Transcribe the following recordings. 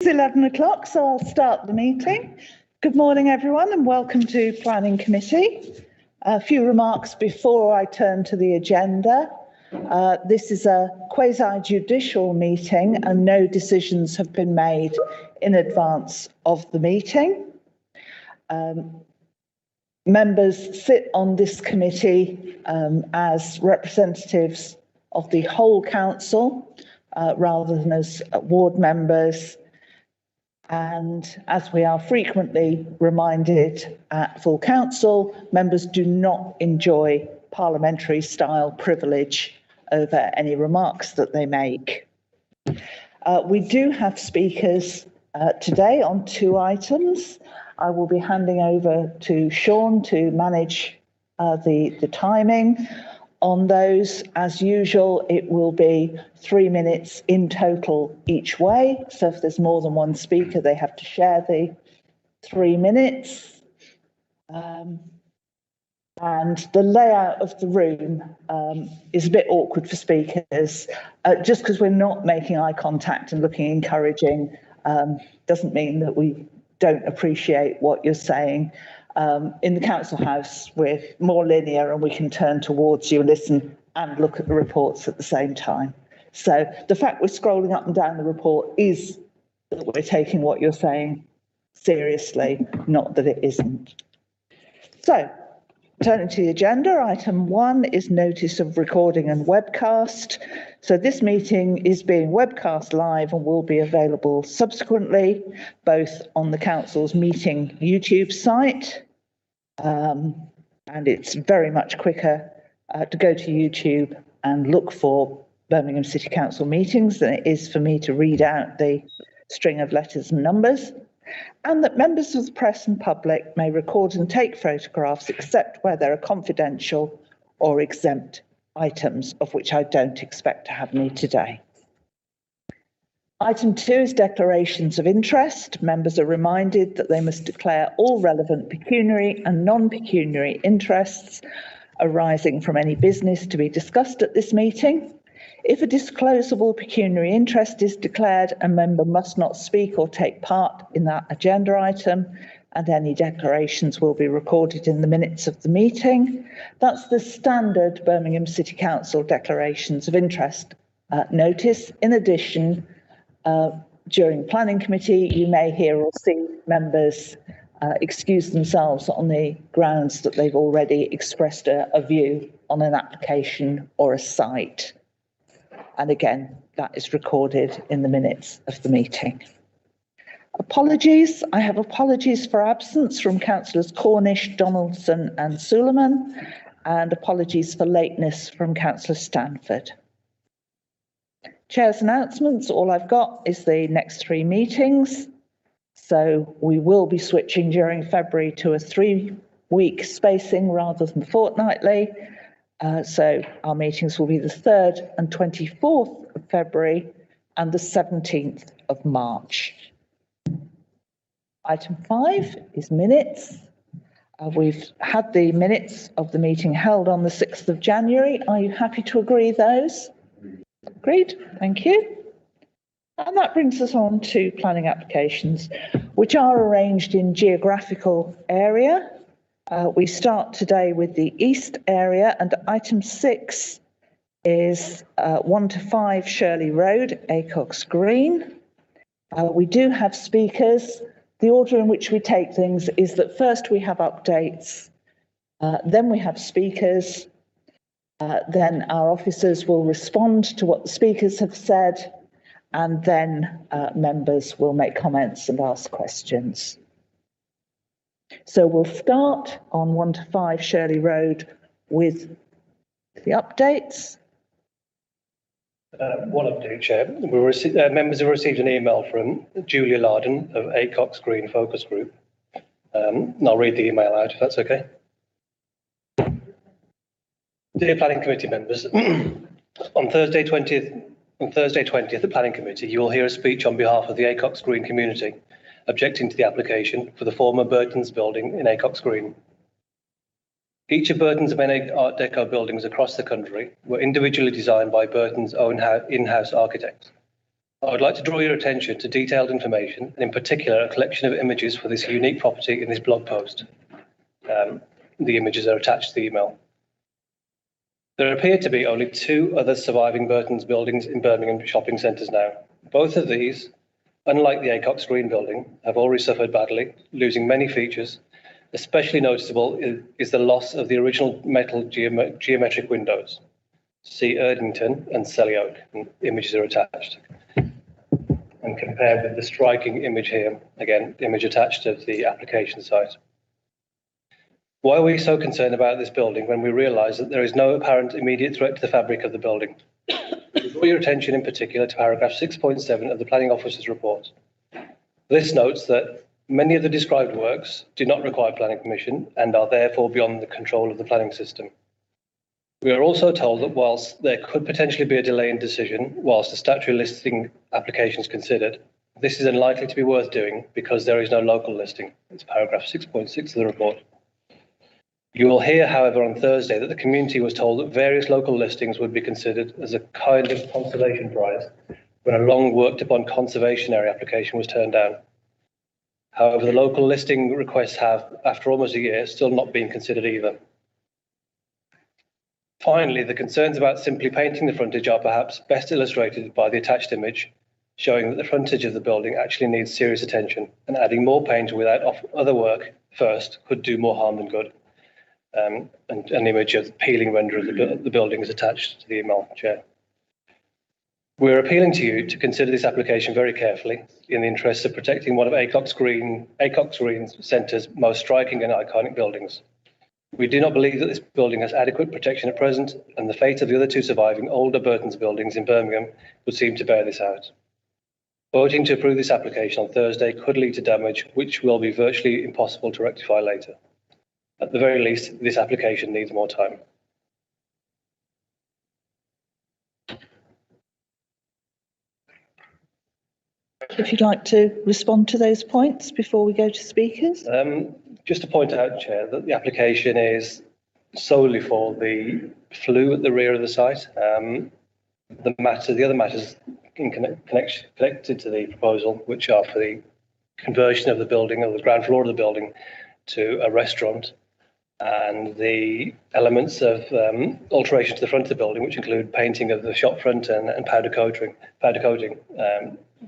11 o'clock, so I'll start the meeting. Good morning, everyone, and welcome to Planning Committee. A few remarks before I turn to the agenda. This is a quasi-judicial meeting and no decisions have been made in advance of the meeting. Members sit on this committee as representatives of the whole council rather than as ward members. And as we are frequently reminded at full council, members do not enjoy parliamentary style privilege over any remarks that they make. We do have speakers today on 2 items. I will be handing over to Sean to manage the timing on those. As usual, it will be 3 minutes in total each way. So if there's more than one speaker, they have to share the 3 minutes. And the layout of the room is a bit awkward for speakers. Just because we're not making eye contact and looking encouraging doesn't mean that we don't appreciate what you're saying. In the council house, we're more linear and we can turn towards you, listen and look at the reports at the same time. So the fact we're scrolling up and down the report is that we're taking what you're saying seriously, not that it isn't. So turning to the agenda, item 1 is notice of recording and webcast. So this meeting is being webcast live and will be available subsequently, both on the council's meeting YouTube site, and it's very much quicker to go to YouTube and look for Birmingham City Council meetings than it is for me to read out the string of letters and numbers. And that members of the press and public may record and take photographs except where there are confidential or exempt items, of which I don't expect to have any today. Item 2 is declarations of interest. Members are reminded that they must declare all relevant pecuniary and non-pecuniary interests arising from any business to be discussed at this meeting. If a disclosable pecuniary interest is declared, a member must not speak or take part in that agenda item, and any declarations will be recorded in the minutes of the meeting. That's the standard Birmingham City Council declarations of interest notice. In addition, during planning committee, you may hear or see members excuse themselves on the grounds that they've already expressed a view on an application or a site. And again, that is recorded in the minutes of the meeting. Apologies. I have apologies for absence from councillors Cornish, Donaldson and Suleiman, and apologies for lateness from councillor Stanford. Chair's announcements. All I've got is the next 3 meetings. So we will be switching during February to a 3-week spacing rather than fortnightly. So our meetings will be the 3rd and 24th of February and the 17th of March. Item 5 is minutes. We've had the minutes of the meeting held on the 6th of January. Are you happy to agree those? Agreed. Thank you. And that brings us on to planning applications, which are arranged in geographical area. We start today with the East area, and item 6 is 1 to 5 Shirley Road, Acox Green. We do have speakers. The order in which we take things is that first we have updates, then we have speakers, then our officers will respond to what the speakers have said, and then members will make comments and ask questions. So we'll start on 1 to 5 Shirley Road with the updates. One update, Chair. Members have received an email from Julia Larden of Acox Green Focus Group. And I'll read the email out if that's okay. Dear Planning Committee members, on Thursday 20th at Planning Committee, you will hear a speech on behalf of the Acox Green community, objecting to the application for the former Burton's building in Acox Green. Each of Burton's many Art Deco buildings across the country were individually designed by Burton's own in-house architects. I would like to draw your attention to detailed information, and in particular, a collection of images for this unique property in this blog post. The images are attached to the email. There appear to be only 2 other surviving Burton's buildings in Birmingham shopping centres now. Both of these, unlike the Acox Green building, have already suffered badly, losing many features. Especially noticeable is the loss of the original metal geometric windows. See Erdington and Selly Oak, and images are attached. And compared with the striking image here, again, image attached to the application site. Why are we so concerned about this building when we realise that there is no apparent immediate threat to the fabric of the building? We draw your attention in particular to paragraph 6.7 of the Planning Officer's report. This notes that many of the described works do not require planning permission and are therefore beyond the control of the planning system. We are also told that whilst there could potentially be a delay in decision whilst the statutory listing application is considered, this is unlikely to be worth doing because there is no local listing. It's paragraph 6.6 of the report. You will hear, however, on Thursday that the community was told that various local listings would be considered as a kind of consolation prize when a long worked upon conservation area application was turned down. However, the local listing requests have, after almost a year, still not been considered either. Finally, the concerns about simply painting the frontage are perhaps best illustrated by the attached image, showing that the frontage of the building actually needs serious attention, and adding more paint without other work first could do more harm than good. And an image of the peeling render of the building is attached to the email, Chair. We're appealing to you to consider this application very carefully in the interests of protecting one of Acox Green Centre's most striking and iconic buildings. We do not believe that this building has adequate protection at present, and the fate of the other 2 surviving older Burton's buildings in Birmingham would seem to bear this out. Voting to approve this application on Thursday could lead to damage which will be virtually impossible to rectify later. At the very least, this application needs more time. If you'd like to respond to those points before we go to speakers. Just to point out, Chair, that the application is solely for the flue at the rear of the site. The other matters connected to the proposal, which are for the conversion of the building, or the ground floor of the building, to a restaurant, and the elements of alteration to the front of the building, which include painting of the shop front and powder coating,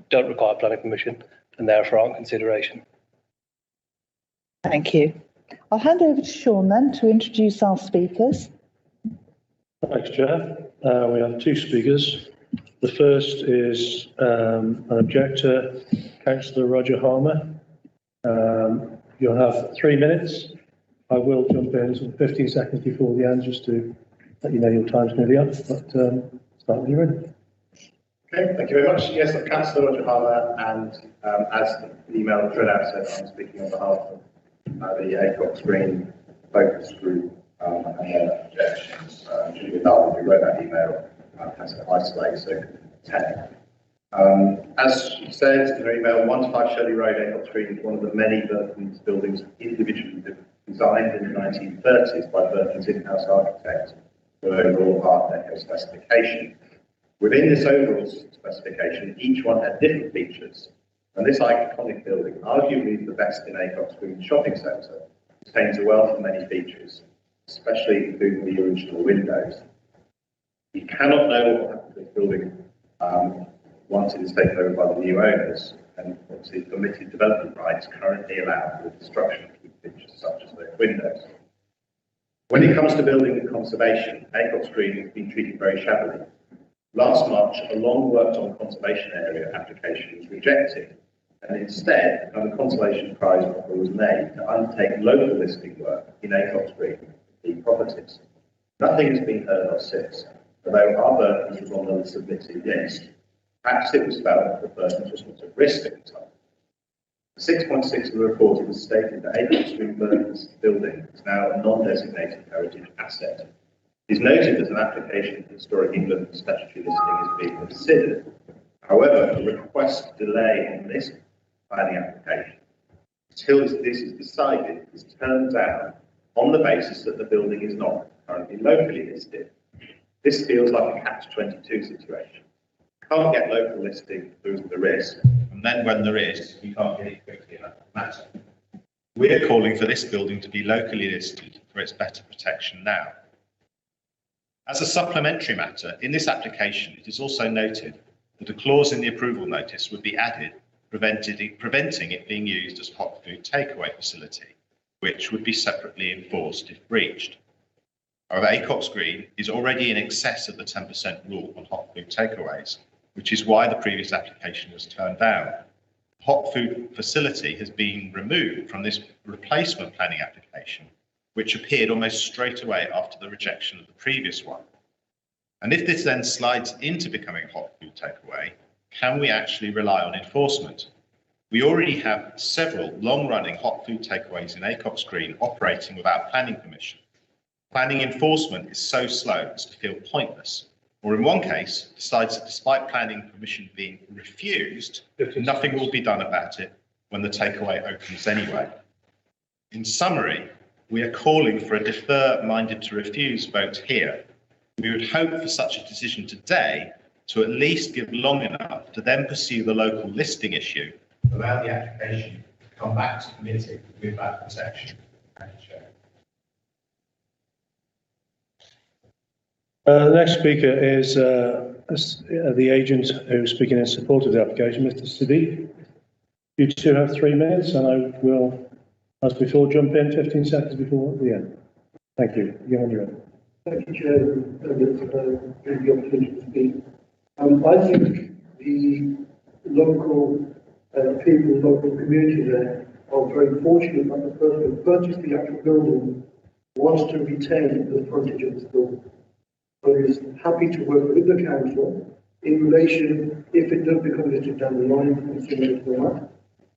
don't require planning permission and therefore aren't consideration. Thank you. I'll hand over to Sean then to introduce our speakers. Thanks, Chair. We have 2 speakers. The first is an objector, Councillor Roger Harmer. You'll have 3 minutes. I will jump in some 15 seconds before the end just to let you know your time's nearly up, but start when you're ready. Okay, thank you very much. Yes, I'm Councillor Roger Harmer, and as the email read out said, I'm speaking on behalf of the Acox Green focus group and their objections. Julia Darwin, who wrote that email, has to isolate, so 10. As she said in her email, 1 to 5 Shirley Road, Acox Green is one of the many Burton's buildings individually designed in the 1930s by Burton's in-house architect with overall Art Deco specification. Within this overall specification, each one had different features, and this iconic building, arguably the best in Acox Green shopping centre, contains a wealth of many features, especially including the original windows. You cannot know what will happen to this building once it is taken over by the new owners, and obviously permitted development rights currently allow for the destruction of key features such as those windows. When it comes to building and conservation, Acox Green has been treated very shabbily. Last March, a long worked on conservation area application was rejected, and instead, a conservation prize offer was made to undertake local listing work in Acox Green properties. Nothing has been heard of since, although our Burton's was on the submitted list. Perhaps it was felt that the Burton's was not at risk at the time. 6.6 of the report, it was stated that Acox Green Burton's building is now a non-designated heritage asset. It is noted that an application for Historic England statutory listing is being considered. However, the request delay on this planning application until this is decided is turned down on the basis that the building is not currently locally listed. This feels like a catch-22 situation. can't get local listing through the risk, and then when there is, you can't get it quickly enough. Matter. We're calling for this building to be locally listed for its better protection now. As a supplementary matter, in this application, it is also noted that a clause in the approval notice would be added, preventing it being used as hot food takeaway facility, which would be separately enforced if breached. However, Acox Green is already in excess of the 10% rule on hot food takeaways, which is why the previous application was turned down. Hot food facility has been removed from this replacement planning application, which appeared almost straight away after the rejection of the previous one. And if this then slides into becoming hot food takeaway, can we actually rely on enforcement? We already have several long-running hot food takeaways in Acox Green operating without planning permission. Planning enforcement is so slow as to feel pointless, or in one case, decides that despite planning permission being refused, nothing will be done about it when the takeaway opens anyway. In summary, we are calling for a defer minded to refuse vote here. We would hope for such a decision today to at least give long enough to then pursue the local listing issue, allow the application to come back to committee with that protection. Thank you, Chair. The next speaker is the agent who's speaking in support of the application, Mr. Siddiq. You two have 3 minutes, and I will, as before, jump in 15 seconds before the end. Thank you. You're on your own. Thank you, Chair, and for the opportunity to speak. I think the local people, local community there are very fortunate that the person who purchased the actual building wants to retain the frontage of this building. So is happy to work with the council in relation, if it does become listed down the line, in similar format.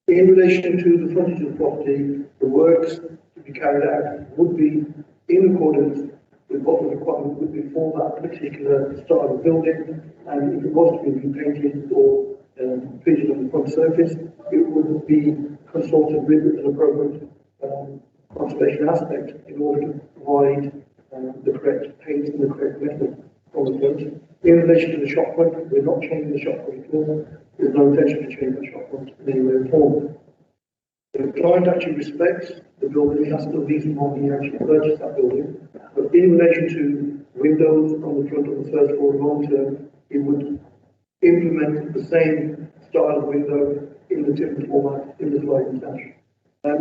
In relation to the frontage of the property, the works to be carried out would be in accordance with what the requirement would be for that particular style of building, and if it was to be repainted or fitted on the front surface, it would be consulted with an appropriate conservation aspect in order to provide the correct paint and the correct method on the front. In relation to the shop front, we're not changing the shop front at all. There's no intention to change the shop front in any way at all. The client actually respects the building. That's the reason why he actually purchased that building. But in relation to windows on the front of the first floor long term, it would implement the same style of window in the different format in the sliding sash.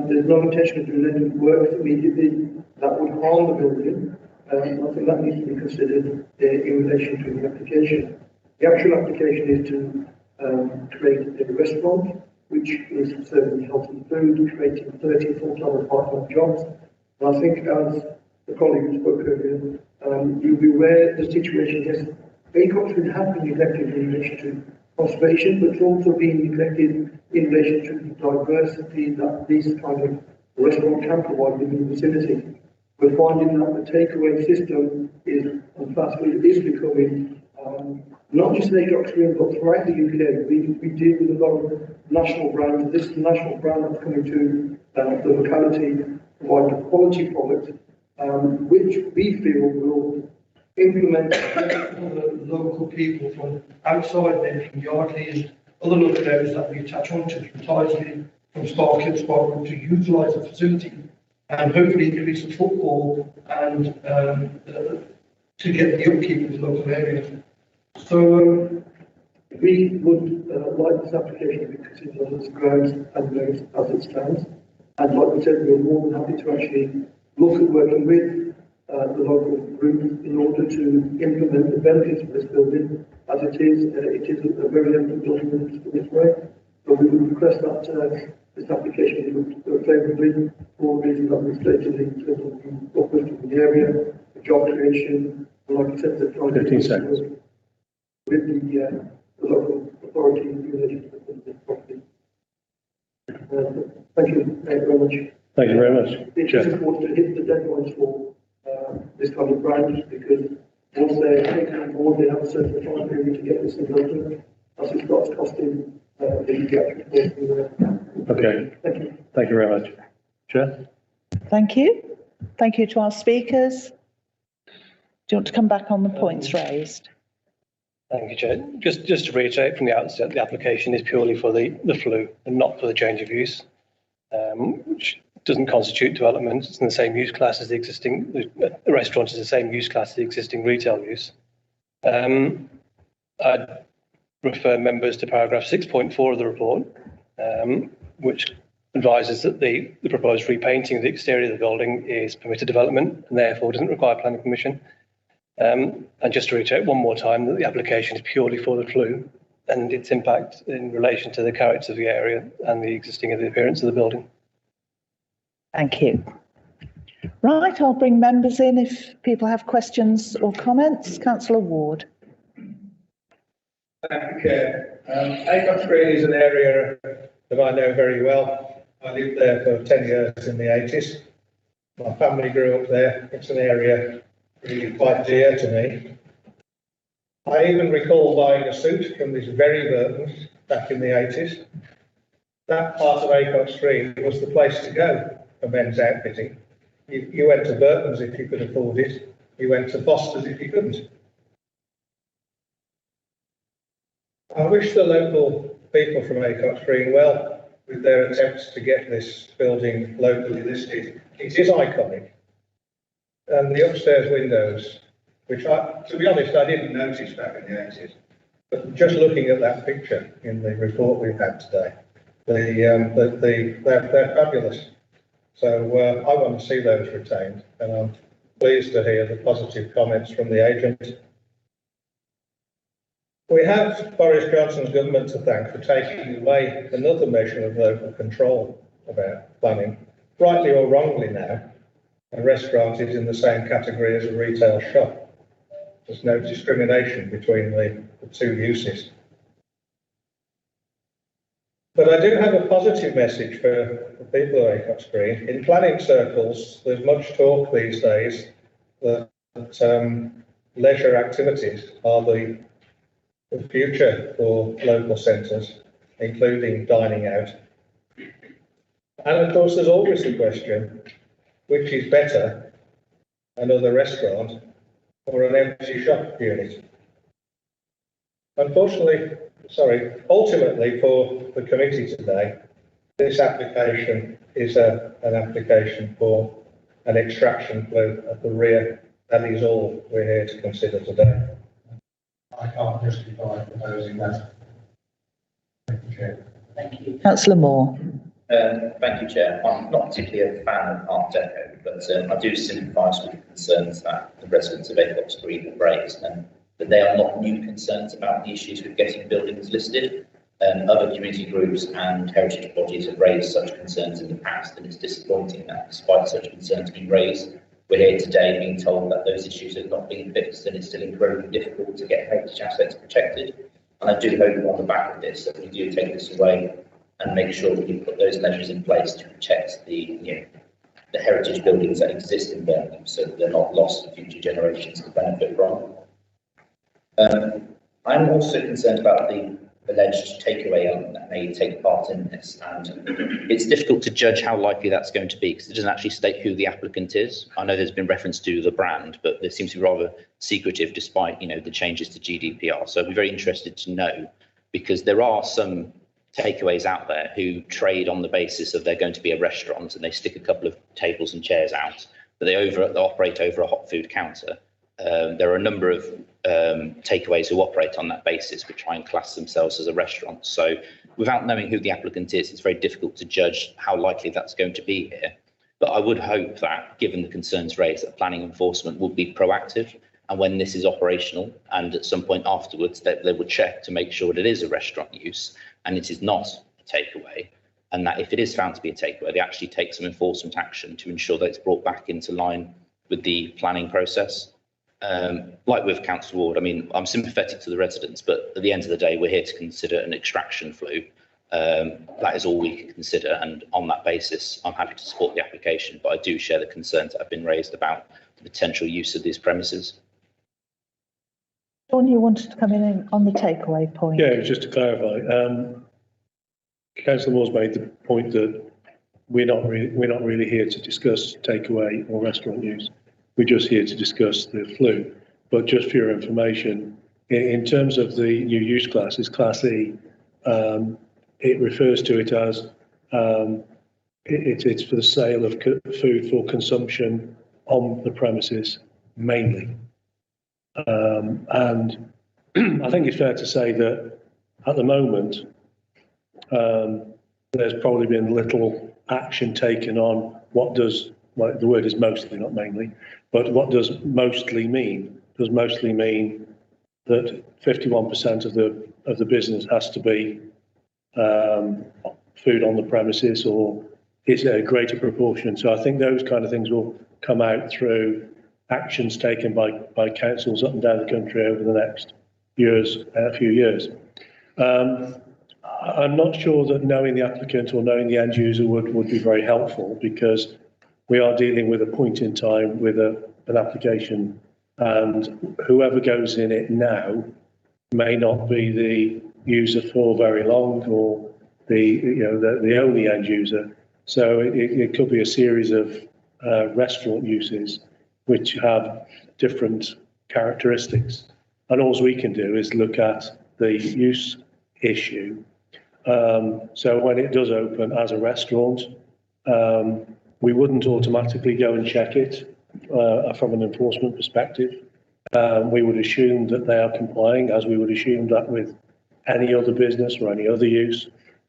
There's no intention of doing any work immediately that would harm the building. I think that needs to be considered in relation to the application. The actual application is to create a restaurant which is serving healthy food, creating 30 full-time and part-time jobs. And I think, as the colleague who spoke earlier, you'll be aware of the situation is Acox would have been neglected in relation to conservation, but it's also being neglected in relation to the diversity that this kind of restaurant can provide within the vicinity. We're finding that the takeaway system is, and fast food is becoming not just in Acox Green, but throughout the UK. We deal with a lot of national brands. This national brand that's coming to the locality, provide a quality product, which we feel will implement other local people from outside, maybe from Yardley and other local areas that we attach onto, from Tysley, from Sparkhill, Sparkhill, to utilise the facility and hopefully increase the footfall and to get the upkeep of the local area. So we would like this application to be considered on its grounds and merits as it stands. And like we said, we're more than happy to actually look at working with the local group in order to implement the benefits of this building. As it is a very elegant building in its way. So we would request that this application be looked favourably for reasons that we stated in terms of the uplift of the area, the job creation, and like I said, the 15 seconds. With the local authority in relation to the property. Thank you very much. Thank you very much. It's just important to hit the deadlines for this kind of branch, because once they're taken on board, they have a certain time period to get this thing open, as it starts costing the actual. Okay. Thank you. Thank you very much. Chair? Thank you. Thank you to our speakers. Do you want to come back on the points raised? Thank you, Chair. Just to reiterate from the outset, the application is purely for the flue and not for the change of use, which doesn't constitute development. It's in the same use class as the existing, the restaurant is the same use class as the existing retail use. I'd refer members to paragraph 6.4 of the report, which advises that the proposed repainting of the exterior of the building is permitted development and therefore doesn't require planning permission. And just to reiterate one more time that the application is purely for the flue and its impact in relation to the character of the area and the existing of the appearance of the building. Thank you. Right, I'll bring members in if people have questions or comments. Councillor Ward. Thank you, Chair. Acox Green is an area that I know very well. I lived there for 10 years in the 80s. My family grew up there. It's an area really quite dear to me. I even recall buying a suit from this very Burton's back in the 80s. That part of Acox Green was the place to go for men's outfitting. You went to Burton's if you could afford it. You went to Foster's if you couldn't. I wish the local people from Acox Green well with their attempts to get this building locally listed. It is iconic. And the upstairs windows, which to be honest, I didn't notice back in the 80s, but just looking at that picture in the report we've had today, they're fabulous. So I want to see those retained, and I'm pleased to hear the positive comments from the agent. We have Boris Johnson's government to thank for taking away another measure of local control about planning. Rightly or wrongly now, a restaurant is in the same category as a retail shop. There's no discrimination between the two uses. But I do have a positive message for the people of Acox Green. In planning circles, there's much talk these days that leisure activities are the future for local centres, including dining out. And of course, there's always the question, which is better, another restaurant or an empty shop unit? Ultimately for the committee today, this application is an application for an extraction flue at the rear. That is all we're here to consider today. I can't justify proposing that. Thank you, Chair. Thank you. Councillor Moore. Thank you, Chair. I'm not particularly a fan of Art Deco, but I do sympathise with the concerns that the residents of Acox Green have raised, and that they are not new concerns about the issues with getting buildings listed. Other community groups and heritage bodies have raised such concerns in the past, and it's disappointing that despite such concerns being raised, we're here today being told that those issues have not been fixed and it's still incredibly difficult to get heritage assets protected. And I do hope on the back of this that we do take this away and make sure that we put those measures in place to protect the heritage buildings that exist in Birmingham so that they're not lost for future generations to benefit from. I'm also concerned about the alleged takeaway element that may take part in this, and it's difficult to judge how likely that's going to be because it doesn't actually state who the applicant is. I know there's been reference to the brand, but it seems to be rather secretive despite the changes to GDPR. So I'd be very interested to know, because there are some takeaways out there who trade on the basis of they're going to be a restaurant and they stick a couple of tables and chairs out, but they operate over a hot food counter. There are a number of takeaways who operate on that basis but try and class themselves as a restaurant. So without knowing who the applicant is, it's very difficult to judge how likely that's going to be here. But I would hope that, given the concerns raised, that planning enforcement will be proactive, and when this is operational and at some point afterwards, that they would check to make sure that it is a restaurant use and it is not a takeaway, and that if it is found to be a takeaway, they actually take some enforcement action to ensure that it's brought back into line with the planning process. Like with Councillor Ward, I'm sympathetic to the residents, but at the end of the day, we're here to consider an extraction flue. That is all we can consider, and on that basis, I'm happy to support the application, but I do share the concerns that have been raised about the potential use of these premises. Dawn, you wanted to come in on the takeaway point? Yeah, just to clarify, Councillor Moore's made the point that we're not really here to discuss takeaway or restaurant use. We're just here to discuss the flue. But just for your information, In terms of the new use class, it's Class E. It refers to it as it's for the sale of food for consumption on the premises mainly. And I think it's fair to say that at the moment, there's probably been little action taken on what does, well, the word is mostly, not mainly, but what does mostly mean? Does mostly mean that 51% of the business has to be food on the premises, or is it a greater proportion? So I think those kind of things will come out through actions taken by councils up and down the country over the next few years. I'm not sure that knowing the applicant or knowing the end user would be very helpful, because we are dealing with a point in time with an application, and whoever goes in it now may not be the user for very long, or the only end user. So it could be a series of restaurant uses which have different characteristics. And all we can do is look at the use issue. So when it does open as a restaurant, we wouldn't automatically go and check it from an enforcement perspective. We would assume that they are complying, as we would assume that with any other business or any other use.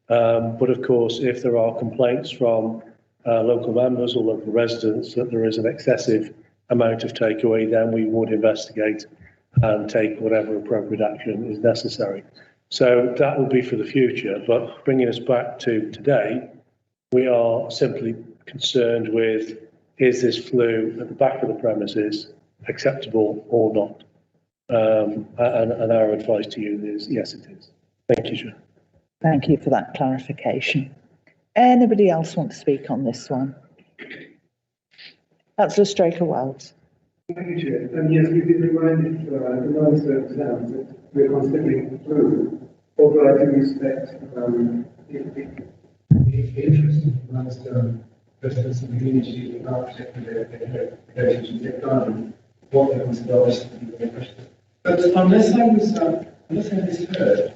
But of course, if there are complaints from local members or local residents that there is an excessive amount of takeaway, then we would investigate and take whatever appropriate action is necessary. So that will be for the future. But bringing us back to today, we are simply concerned with, is this flue at the back of the premises acceptable or not? And our advice to you is yes, it is. Thank you, Chair. Thank you for that clarification. Anybody else want to speak on this one? Councillor Straker-Wells. Thank you, Chair. And yes, we've been reminded the non-served towns that we're considering through, although I do respect the interest of non-served residents in the community about protecting their heritage and garden, what they consider is. But unless I misheard,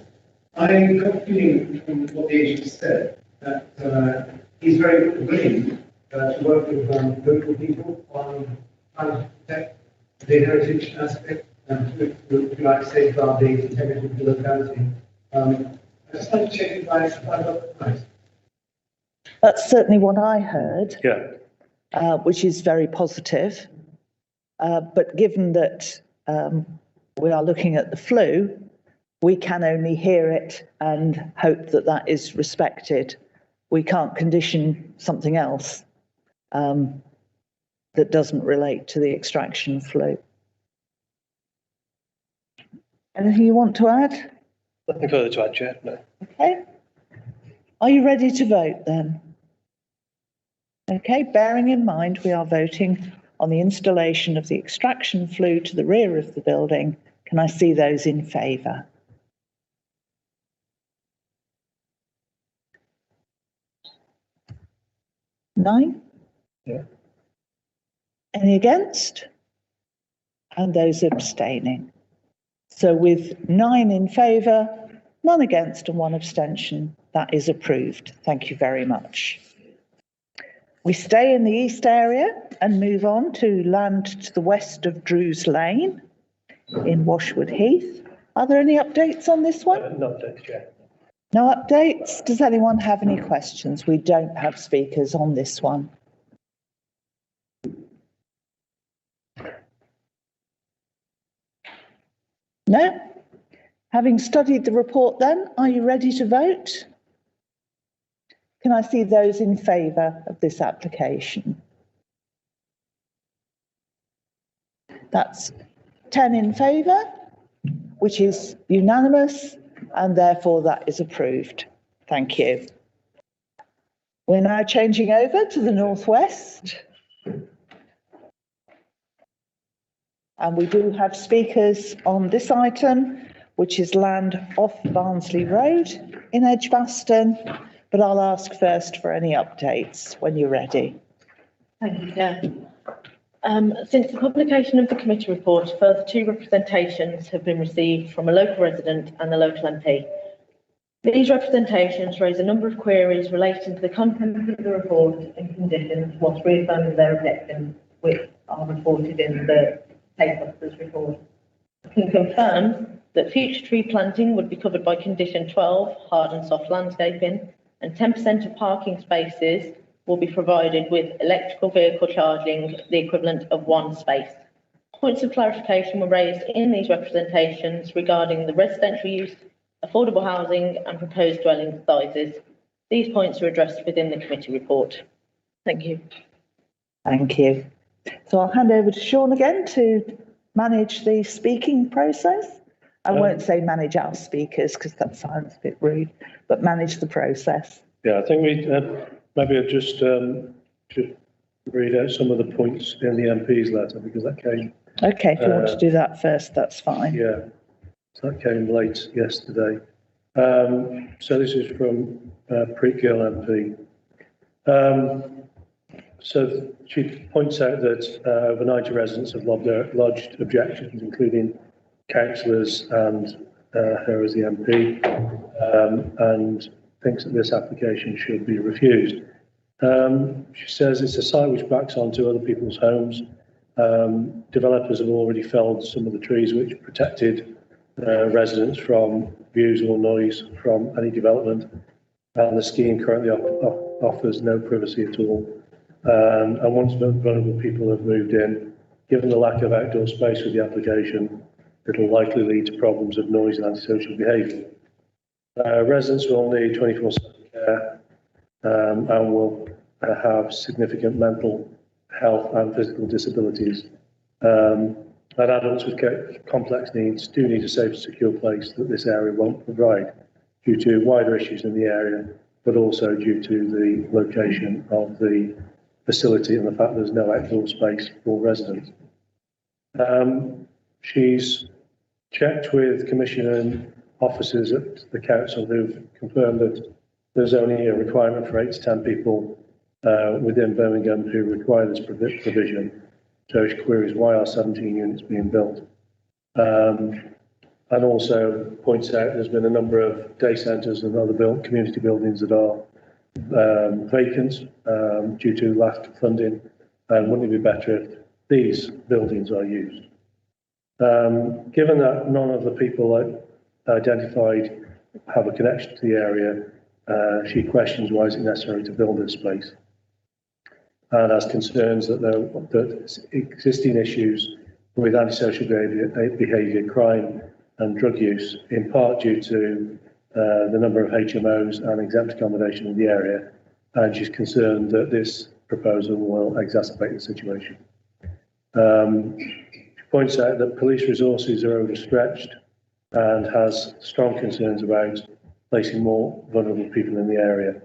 I got the feeling from what the agent said that he's very willing to work with local people on trying to protect the heritage aspect and to like safeguard the integrity of the locality. I just like to check if I got right. That's certainly what I heard. Yeah. Which is very positive. But given that we are looking at the flue, we can only hear it and hope that that is respected. We can't condition something else that doesn't relate to the extraction flue. Anything you want to add? Nothing further to add, Chair, no. Okay. Are you ready to vote then? Okay, bearing in mind we are voting on the installation of the extraction flue to the rear of the building. Can I see those in favour? Nine? Yeah. Any against? And those abstaining. So with 9 in favour, none against and 1 abstention, that is approved. Thank you very much. We stay in the east area and move on to land to the west of Drews Lane in Washwood Heath. Are there any updates on this one? No updates, Chair. No updates? Does anyone have any questions? We don't have speakers on this one. No? Having studied the report then, are you ready to vote? Can I see those in favour of this application? That's 10 in favour, which is unanimous, and therefore that is approved. Thank you. We're now changing over to the northwest. And we do have speakers on this item, which is land off Barnsley Road in Edgbaston, but I'll ask first for any updates when you're ready. Thank you, Chair. Since the publication of the committee report, further 2 representations have been received from a local resident and the local MP. These representations raise a number of queries relating to the content of the report and conditions, whilst reaffirming their objections, which are reported in the case officer's report. I can confirm that future tree planting would be covered by condition 12, hard and soft landscaping, and 10% of parking spaces will be provided with electrical vehicle charging, the equivalent of 1 space. Points of clarification were raised in these representations regarding the residential use, affordable housing and proposed dwelling sizes. These points are addressed within the committee report. Thank you. Thank you. So I'll hand over to Sean again to manage the speaking process. I won't say manage our speakers because that sounds a bit rude, but manage the process. Yeah, I think we maybe I'll just read out some of the points in the MP's letter because that came. Okay, if you want to do that first, that's fine. Yeah, so that came late yesterday. So this is from Preet Gill MP. So she points out that over 90 residents have lodged objections, including councillors and her as the MP, and thinks that this application should be refused. She says it's a site which backs onto other people's homes. Developers have already felled some of the trees which protected residents from views or noise from any development, and the scheme currently offers no privacy at all. And once vulnerable people have moved in, given the lack of outdoor space with the application, it will likely lead to problems of noise and antisocial behaviour. Residents will need 24/7 care and will have significant mental health and physical disabilities. And adults with complex needs do need a safe and secure place that this area won't provide due to wider issues in the area, but also due to the location of the facility and the fact there's no outdoor space for residents. She's checked with Commissioner and officers at the council who've confirmed that there's only a requirement for 8 to 10 people within Birmingham who require this provision. So she queries why are 17 units being built. And also points out there's been a number of day centres and other community buildings that are vacant due to lack of funding, and wouldn't it be better if these buildings are used? Given that none of the people identified have a connection to the area, she questions why is it necessary to build this space, and has concerns that that existing issues with antisocial behaviour, crime and drug use, in part due to the number of HMOs and exempt accommodation in the area, and she's concerned that this proposal will exacerbate the situation. She points out that police resources are overstretched and has strong concerns about placing more vulnerable people in the area.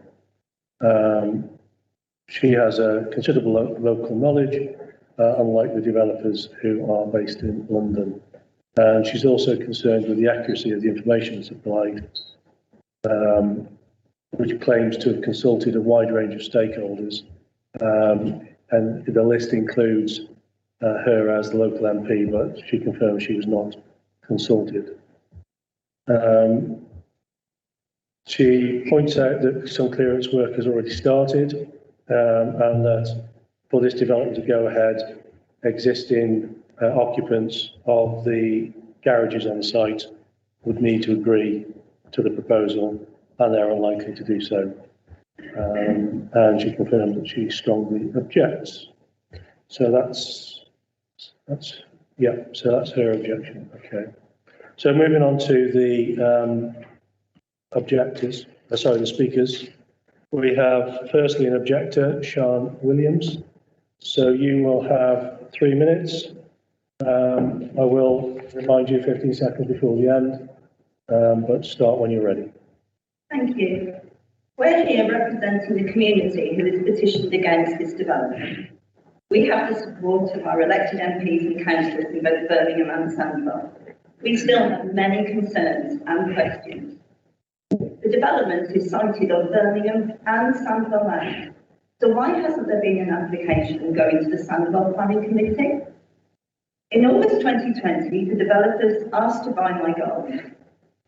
She has a considerable local knowledge, unlike the developers who are based in London. And she's also concerned with the accuracy of the information supplied, which claims to have consulted a wide range of stakeholders. And the list includes her as the local MP, but she confirms she was not consulted. She points out that some clearance work has already started, and that for this development to go ahead, existing occupants of the garages on the site would need to agree to the proposal, and they're unlikely to do so. And she confirmed that she strongly objects. So that's her objection. Okay. So moving on to the objectors, the speakers. We have firstly an objector, Sean Williams. So you will have 3 minutes. I will remind you 15 seconds before the end, but start when you're ready. Thank you. We're here representing the community who has petitioned against this development. We have the support of our elected MPs and councillors in both Birmingham and Sandwell. We still have many concerns and questions. The development is sited on Birmingham and Sandwell land. So why hasn't there been an application going to the Sandwell Planning Committee? In August 2020, the developers asked to buy my garden.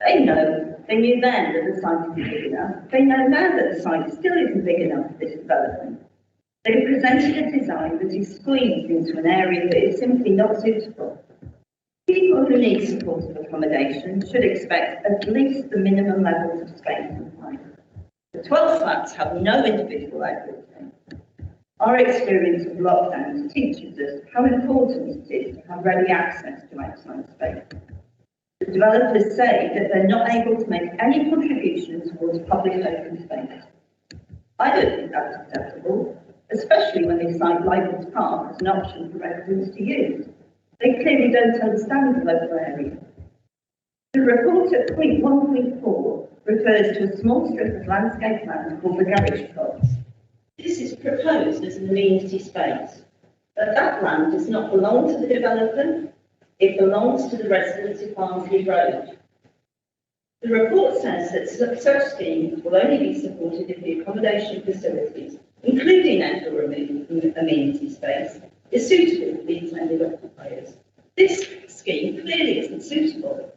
They knew then that the site isn't big enough. They know now that the site still isn't big enough for this development. They presented a design that is squeezed into an area that is simply not suitable. People who need supportive accommodation should expect at least the minimum levels of space and time. The 12 flats have no individual outlet. Our experience of lockdowns teaches us how important it is to have ready access to outside space. The developers say that they're not able to make any contribution towards public open space. I don't think that's acceptable, especially when they cite Libraries Park as an option for residents to use. They clearly don't understand the local area. The report at point 1.4 refers to a small strip of landscape land called the Garage Plots. This is proposed as an amenity space, but that land does not belong to the developer, it belongs to the residents of Barnsley Road. The report says that such schemes will only be supported if the accommodation facilities, including outdoor amenity space, is suitable for the intended occupiers. This scheme clearly isn't suitable.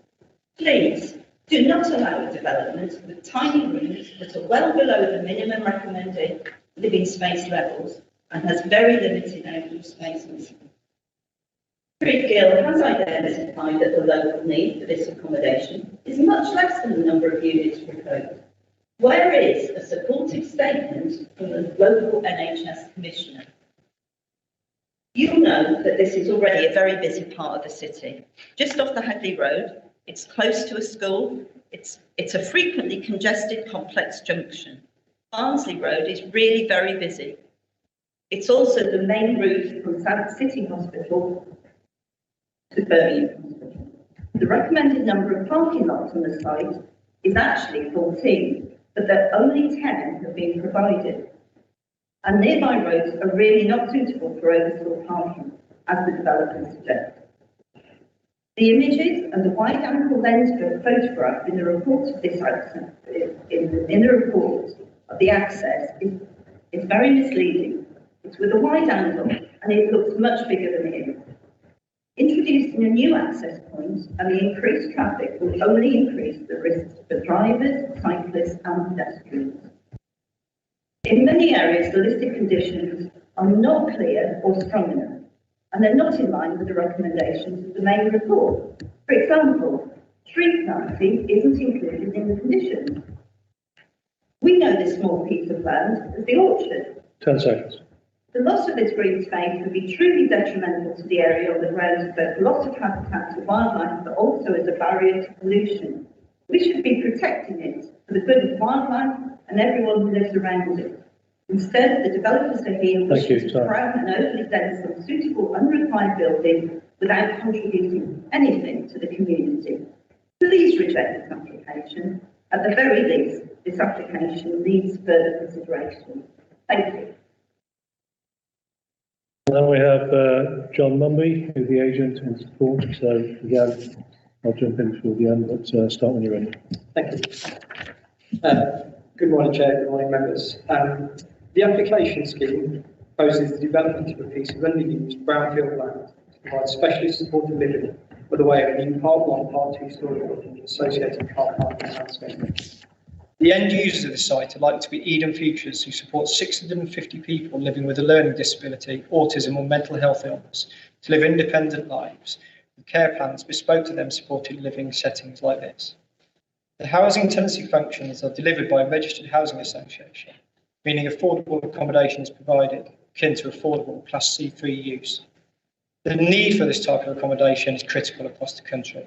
Please, do not allow a development with tiny rooms that are well below the minimum recommended living space levels and has very limited outdoor spaces. Gill has identified that the local need for this accommodation is much less than the number of units proposed. Where is a supportive statement from the local NHS Commissioner? You'll know that this is already a very busy part of the city. Just off the Hadley Road, it's close to a school, it's a frequently congested complex junction. Barnsley Road is really very busy. It's also the main route from South City Hospital to Birmingham Hospital. The recommended number of parking lots on the site is actually 14, but that only 10 have been provided. And nearby roads are really not suitable for overflow parking, as the developers suggest. The images and the wide-angle lens photograph in the report of this access, in the report of the access is very misleading. It's with a wide angle and it looks much bigger than it is. Introducing a new access point and the increased traffic will only increase the risks for drivers, cyclists and pedestrians. In many areas, the listed conditions are not clear or strong enough, and they're not in line with the recommendations of the main report. For example, tree planting isn't included in the conditions. We know this small piece of land as the orchard. 10 seconds. The loss of this green space would be truly detrimental to the area on the grounds of both loss of habitat to wildlife, but also as a barrier to pollution. We should be protecting it for the good of wildlife and everyone who lives around it. Instead, the developers are here wishing to crown an overly dense and suitable unrequired building without contributing anything to the community. Please reject this application. At the very least, this application needs further consideration. Thank you. Then we have John Mumby, who's the agent in support. So again, I'll jump in before the end, but start when you're ready. Thank you. Good morning, Chair. Good morning, members. The application scheme proposes the development of a piece of underused brownfield land to provide specialist supported living by the way of a new Part 1, Part 2 storey building associated car parking and landscaping. The end users of the site are likely to be Eden Futures, who support 650 people living with a learning disability, autism or mental health illness to live independent lives, with care plans bespoke to them supported living settings like this. The housing tenancy functions are delivered by a registered housing association, meaning affordable accommodation is provided, akin to affordable Class C3 use. The need for this type of accommodation is critical across the country.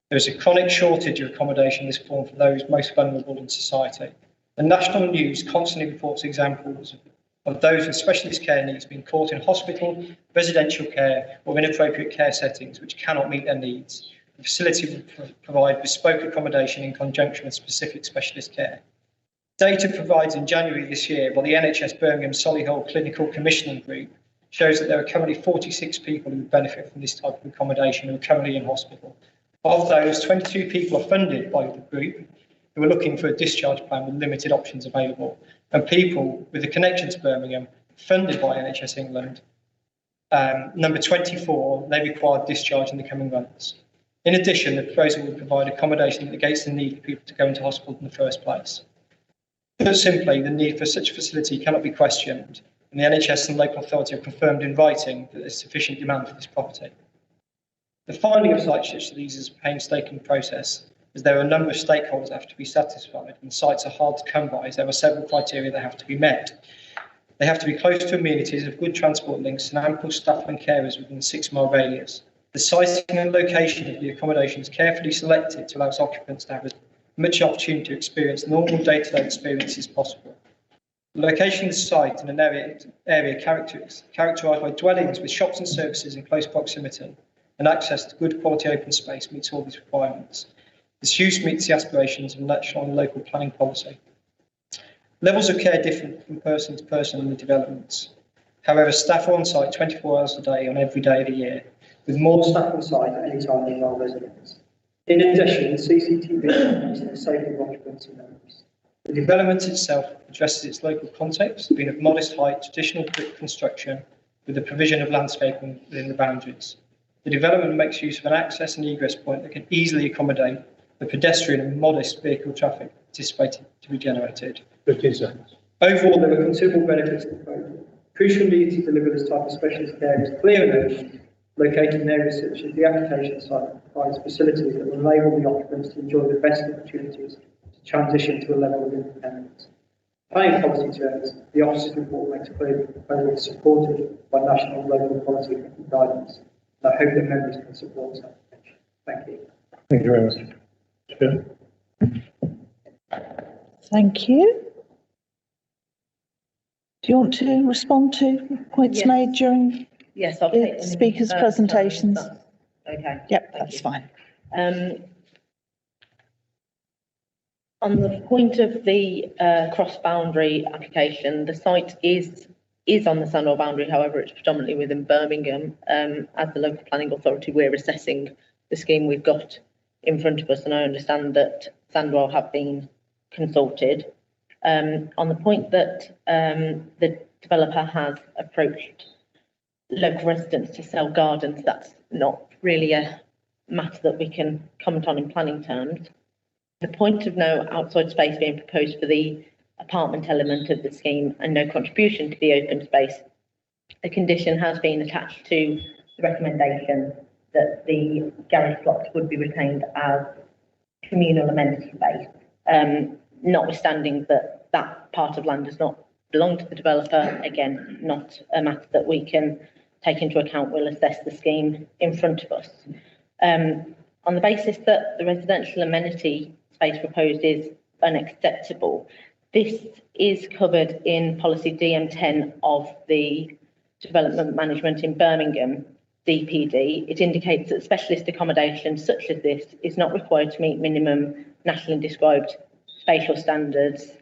There is a chronic shortage of accommodation in this form for those most vulnerable in society. The national news constantly reports examples of those with specialist care needs being caught in hospital, residential care or inappropriate care settings which cannot meet their needs. The facility will provide bespoke accommodation in conjunction with specific specialist care. Data provided in January this year by the NHS Birmingham Solihull Clinical Commissioning Group shows that there are currently 46 people who benefit from this type of accommodation who are currently in hospital. Of those, 22 people are funded by the group who are looking for a discharge plan with limited options available. and people with a connection to Birmingham, funded by NHS England. Number 24, they require discharge in the coming months. In addition, the proposal would provide accommodation that negates the need for people to go into hospital in the first place. Put simply, the need for such a facility cannot be questioned, and the NHS and local authority have confirmed in writing that there's sufficient demand for this property. The finding of sites such as these is a painstaking process, as there are a number of stakeholders that have to be satisfied, and sites are hard to come by, as there are several criteria that have to be met. They have to be close to amenities, of good transport links, and ample staff and carers within a 6-mile radius. The siting and location of the accommodation is carefully selected to allow occupants to have as much opportunity to experience normal day-to-day experiences as possible. The location of the site in an area characterised by dwellings with shops and services in close proximity and access to good quality open space meets all these requirements. This use meets the aspirations of national and local planning policy. Levels of care differ from person to person in the developments. However, staff are on site 24 hours a day on every day of the year, with more staff on site at any time than our residents. In addition, CCTV is the safety of occupants and members. The development itself addresses its local context, being of modest height, traditional brick construction, with the provision of landscaping within the boundaries. The development makes use of an access and egress point that can easily accommodate the pedestrian and modest vehicle traffic anticipated to be generated. 15 seconds. Overall, there are considerable benefits to the proposal. Crucially, to deliver this type of specialist care is clear and open, located in areas such as the application site provides facilities that will enable the occupants to enjoy the best opportunities to transition to a level of independence. Planning policy terms, the Office's report makes clear that the proposal is supported by national and local policy guidance, and I hope that members can support this application. Thank you. Thank you very much. Chair. Thank you. Do you want to respond to points made during Yes, I'll take the speakers' presentations? Okay. Yep, that's fine. On the point of the cross-boundary application, the site is on the Sandwell boundary, however, it's predominantly within Birmingham. As the local planning authority, we're assessing the scheme we've got in front of us, and I understand that Sandwell have been consulted. On the point that the developer has approached local residents to sell gardens, that's not really a matter that we can comment on in planning terms. The point of no outside space being proposed for the apartment element of the scheme and no contribution to the open space, a condition has been attached to the recommendation that the garage plots would be retained as communal amenity space, notwithstanding that that part of land does not belong to the developer. Again, not a matter that we can take into account. We'll assess the scheme in front of us. On the basis that the residential amenity space proposed is unacceptable, this is covered in policy DM10 of the Development Management in Birmingham, DPD. It indicates that specialist accommodation such as this is not required to meet minimum nationally described spatial standards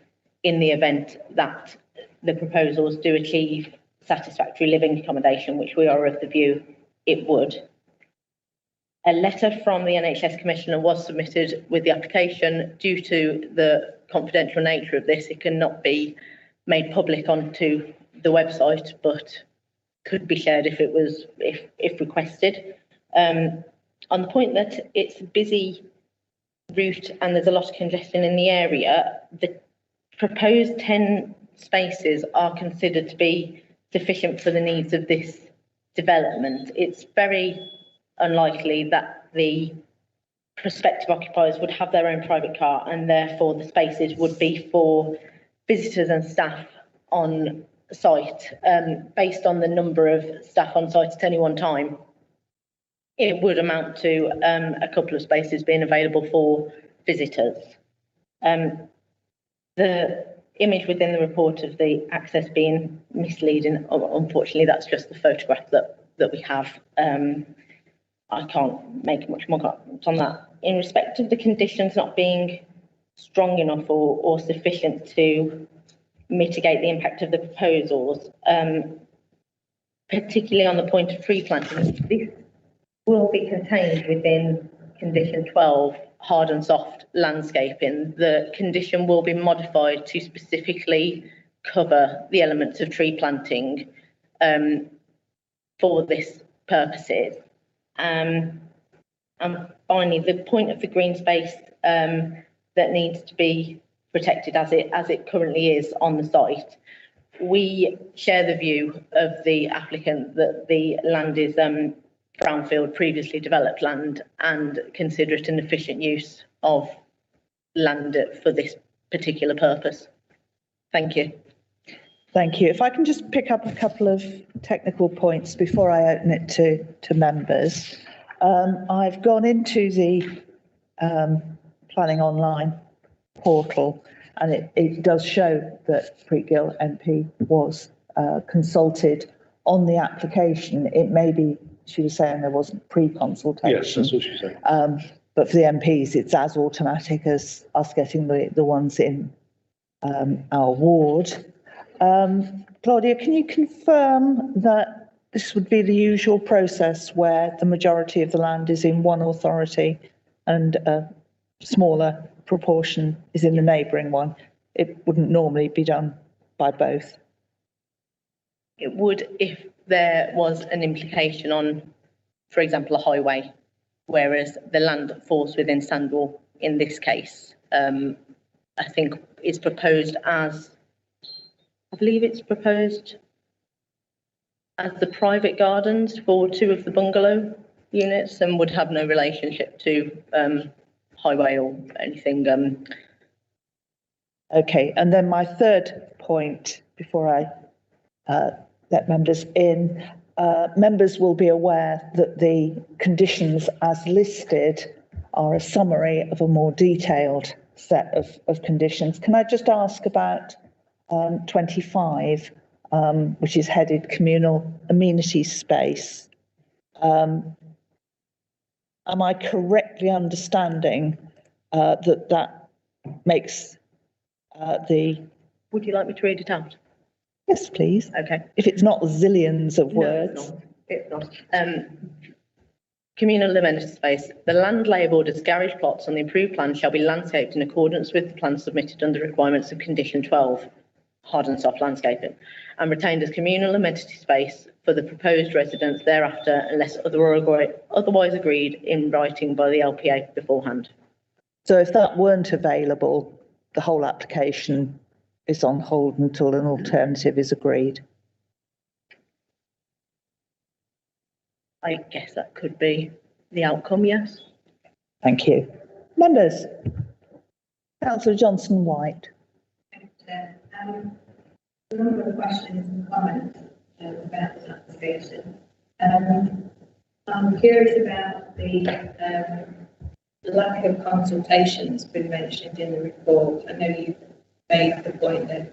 in the event that the proposals do achieve satisfactory living accommodation, which we are of the view it would. A letter from the NHS Commissioner was submitted with the application. Due to the confidential nature of this, it cannot be made public onto the website, but could be shared if requested. On the point that it's a busy route and there's a lot of congestion in the area, the proposed 10 spaces are considered to be sufficient for the needs of this development. It's very unlikely that the prospective occupiers would have their own private car, and therefore the spaces would be for visitors and staff on site. Based on the number of staff on site at any one time, it would amount to a couple of spaces being available for visitors. The image within the report of the access being misleading, unfortunately, that's just the photograph that we have. I can't make much more comments on that. In respect of the conditions not being strong enough or sufficient to mitigate the impact of the proposals, particularly on the point of tree planting, this will be contained within condition 12, hard and soft landscaping. The condition will be modified to specifically cover the elements of tree planting for this purposes. And finally, the point of the green space that needs to be protected as it currently is on the site. We share the view of the applicant that the land is brownfield, previously developed land, and consider it an efficient use of land for this particular purpose. Thank you. Thank you. If I can just pick up a couple of technical points before I open it to members. I've gone into the Planning Online portal, and it does show that Preet Gill MP was consulted on the application. It may be, she was saying there wasn't pre-consultation. Yes, that's what she said. But for the MPs, it's as automatic as us getting the ones in our ward. Claudia, can you confirm that this would be the usual process where the majority of the land is in one authority and a smaller proportion is in the neighbouring one? It wouldn't normally be done by both. It would if there was an implication on, for example, a highway, whereas the land that falls within Sandwell in this case, I think is proposed as, I believe it's proposed as the private gardens for 2 of the bungalow units and would have no relationship to highway or anything. Okay, and then my third point before I let members in, members will be aware that the conditions as listed are a summary of a more detailed set of conditions. Can I just ask about 25, which is headed communal amenity space? Am I correctly understanding that makes the... Would you like me to read it out? Yes, please. Okay. If it's not zillions of words. No, it's not. Communal amenity space. The land labelled as garage plots on the approved plan shall be landscaped in accordance with the plan submitted under requirements of condition 12, hard and soft landscaping, and retained as communal amenity space for the proposed residents thereafter, unless otherwise agreed in writing by the LPA beforehand. So if that weren't available, the whole application is on hold until an alternative is agreed? I guess that could be the outcome, yes. Thank you. Members, Councillor Johnson-White. A number of questions and comments about this application. I'm curious about the lack of consultation that's been mentioned in the report. I know you made the point that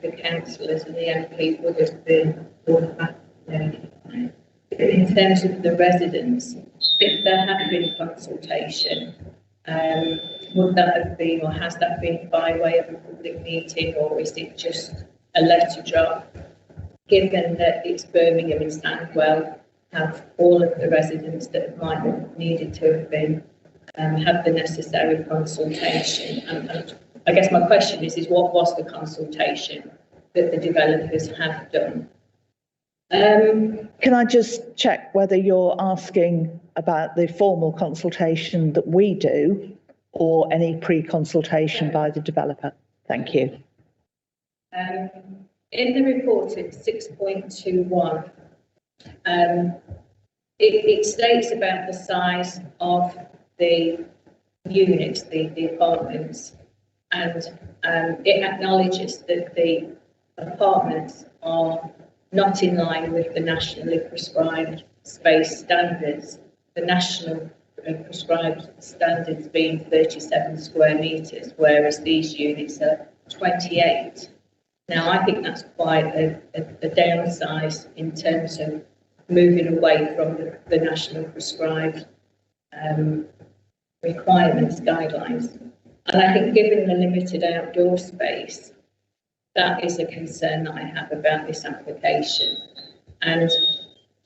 the councillors and the MPs would have been automatically notified. In terms of the residents, if there had been consultation, would that have been, or has that been by way of a public meeting, or is it just a letter drop? Given that it's Birmingham and Sandwell, have all of the residents that might have needed to have been had the necessary consultation? And I guess my question is what was the consultation that the developers have done? Can I just check whether you're asking about the formal consultation that we do or any pre-consultation by the developer? Thank you. In the report, it's 6.21. It states about the size of the units, the apartments, and it acknowledges that the apartments are not in line with the nationally prescribed space standards. The national prescribed standards being 37 square metres, whereas these units are 28. Now, I think that's quite a downsize in terms of moving away from the national prescribed requirements, guidelines. And I think given the limited outdoor space, that is a concern that I have about this application. And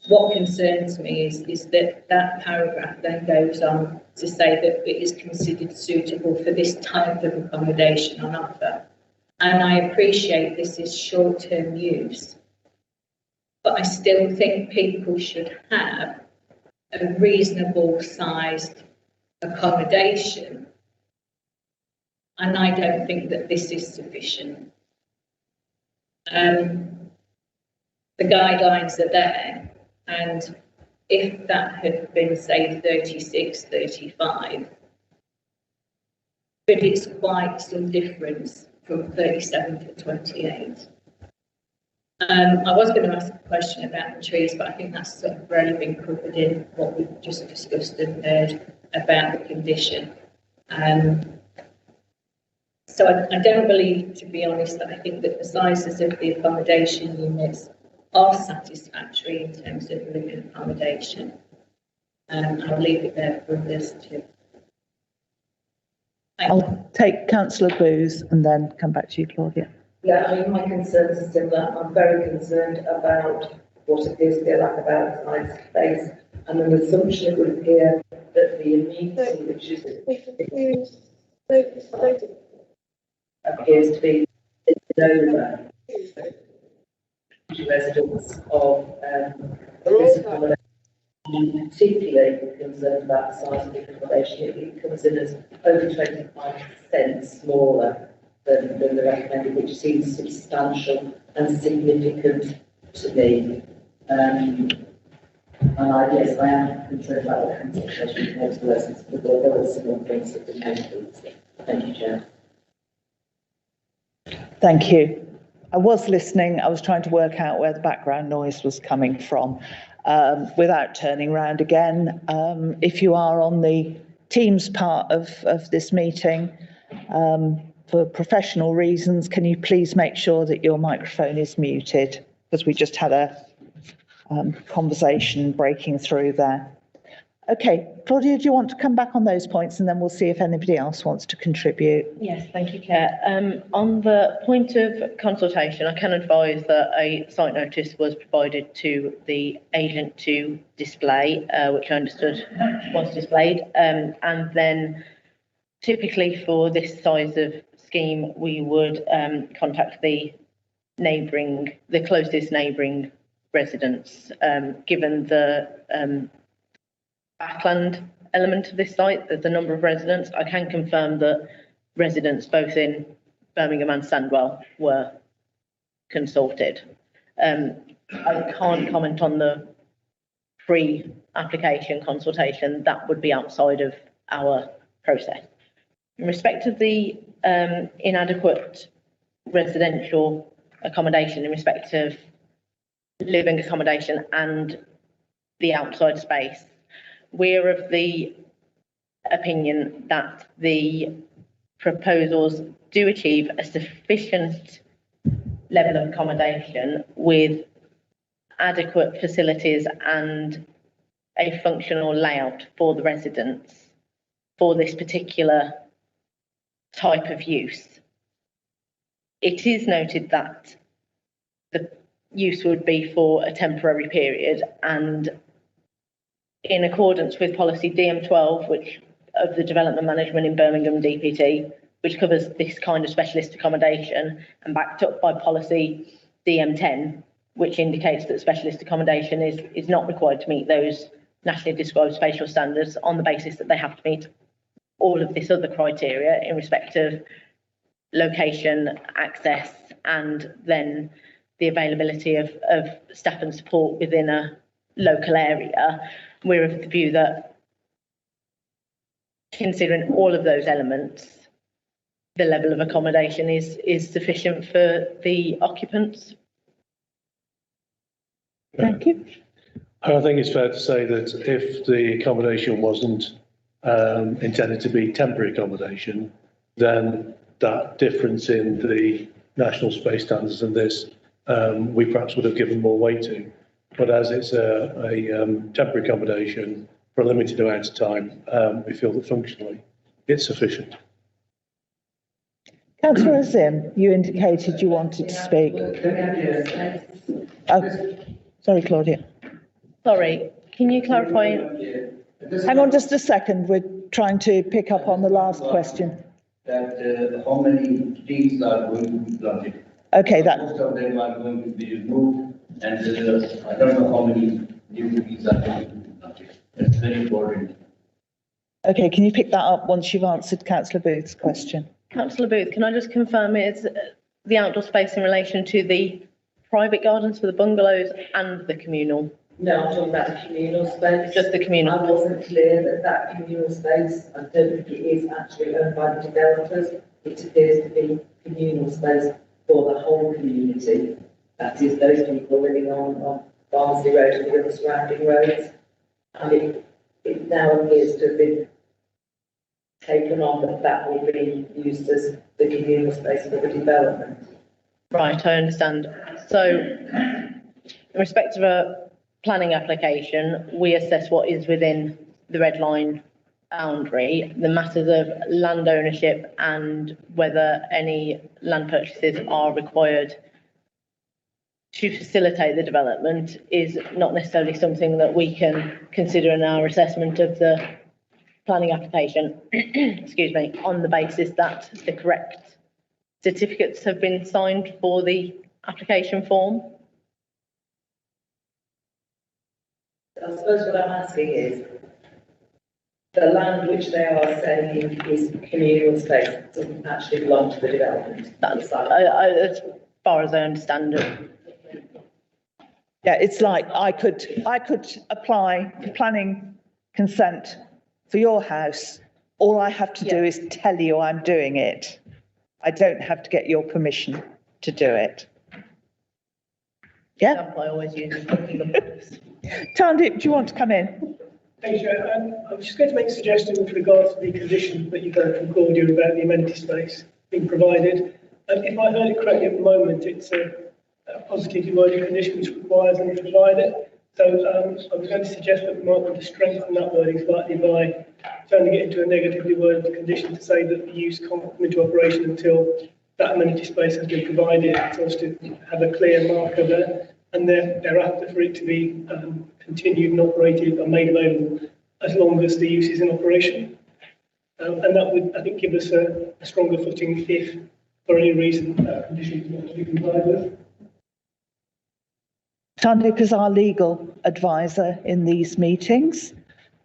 what concerns me is that paragraph then goes on to say that it is considered suitable for this type of accommodation on offer. And I appreciate this is short-term use, but I still think people should have a reasonable sized accommodation. And I don't think that this is sufficient. The guidelines are there, and if that had been, say, 36, 35, but it's quite some difference from 37 to 28. I was going to ask a question about the trees, but I think that's sort of already been covered in what we've just discussed and heard about the condition. So I don't believe, to be honest, that I think that the sizes of the accommodation units are satisfactory in terms of living accommodation. I'll leave it there for others to. I'll take Councillor Booth and then come back to you, Claudia. Yeah, I mean, my concerns are similar. I'm very concerned about what appears to be a lack of outside space, and an assumption it would appear that the amenity which is appears to be over residents of this accommodation. I'm particularly concerned about the size of the accommodation. It comes in as over 25% smaller than the recommended, which seems substantial and significant to me. And yes, I am concerned about the consultation towards the residents, but there are some things that we can. Thank you, Chair. Thank you. I was listening. I was trying to work out where the background noise was coming from without turning around again. If you are on the Teams part of this meeting, for professional reasons, can you please make sure that your microphone is muted? Because we just had a conversation breaking through there. Okay, Claudia, do you want to come back on those points and then we'll see if anybody else wants to contribute? Yes, thank you, Chair. On the point of consultation, I can advise that a site notice was provided to the agent to display, which I understood was displayed. And then typically for this size of scheme, we would contact the closest neighbouring residents, given the backland element of this site. There's a number of residents. I can confirm that residents both in Birmingham and Sandwell were consulted. I can't comment on the pre-application consultation. That would be outside of our process. In respect of the inadequate residential accommodation, in respect of living accommodation and the outside space, we're of the opinion that the proposals do achieve a sufficient level of accommodation with adequate facilities and a functional layout for the residents for this particular type of use. It is noted that the use would be for a temporary period, and in accordance with policy DM12, which of the development management in Birmingham DPT, which covers this kind of specialist accommodation, and backed up by policy DM10, which indicates that specialist accommodation is not required to meet those nationally described spatial standards on the basis that they have to meet all of this other criteria in respect of location, access, and then the availability of staff and support within a local area. We're of the view that, considering all of those elements, the level of accommodation is sufficient for the occupants. Thank you. I think it's fair to say that if the accommodation wasn't intended to be temporary accommodation, then that difference in the national space standards and this, we perhaps would have given more weight to. But as it's a temporary accommodation for a limited amount of time, we feel that functionally it's sufficient. Councillor Azim, you indicated you wanted to speak. Oh, sorry, Claudia. Sorry, can you clarify? Hang on just a second. We're trying to pick up on the last question. that how many trees are going to be planted. Okay, Most of them are going to be removed, and I don't know how many new trees are going to be planted. That's very important. Okay, can you pick that up once you've answered Councillor Booth's question? Councillor Booth, can I just confirm it's the outdoor space in relation to the private gardens for the bungalows and the communal? No, I'm talking about the communal space. Just the communal. I wasn't clear that that communal space, I don't think it is actually owned by the developers. It appears to be communal space for the whole community. That is those people living on Barnsley Road and the other surrounding roads. And it now appears to have been taken on that will be used as the communal space for the development. Right, I understand. So, in respect of a planning application, we assess what is within the red line boundary. The matters of land ownership and whether any land purchases are required to facilitate the development is not necessarily something that we can consider in our assessment of the planning application, excuse me, on the basis that the correct certificates have been signed for the application form. I suppose what I'm asking is, the land which they are saying is communal space doesn't actually belong to the development. That's as far as I understand it. Yeah, it's like I could apply for planning consent for your house. All I have to do is tell you I'm doing it. I don't have to get your permission to do it. Yeah. I always use it. Tandip, do you want to come in? Thank you. I was just going to make a suggestion with regards to the condition that you've heard from Claudia about the amenity space being provided. If I heard it correctly at the moment, it's a positively worded condition which requires them to provide it. So I was going to suggest that we might want to strengthen that wording slightly by turning it into a negatively worded condition to say that the use can't come into operation until that amenity space has been provided, so as to have a clear marker there, and thereafter for it to be continued and operated and made available as long as the use is in operation. And that would, I think, give us a stronger footing if, for any reason, that condition is not to be complied with. Tandip is our legal advisor in these meetings,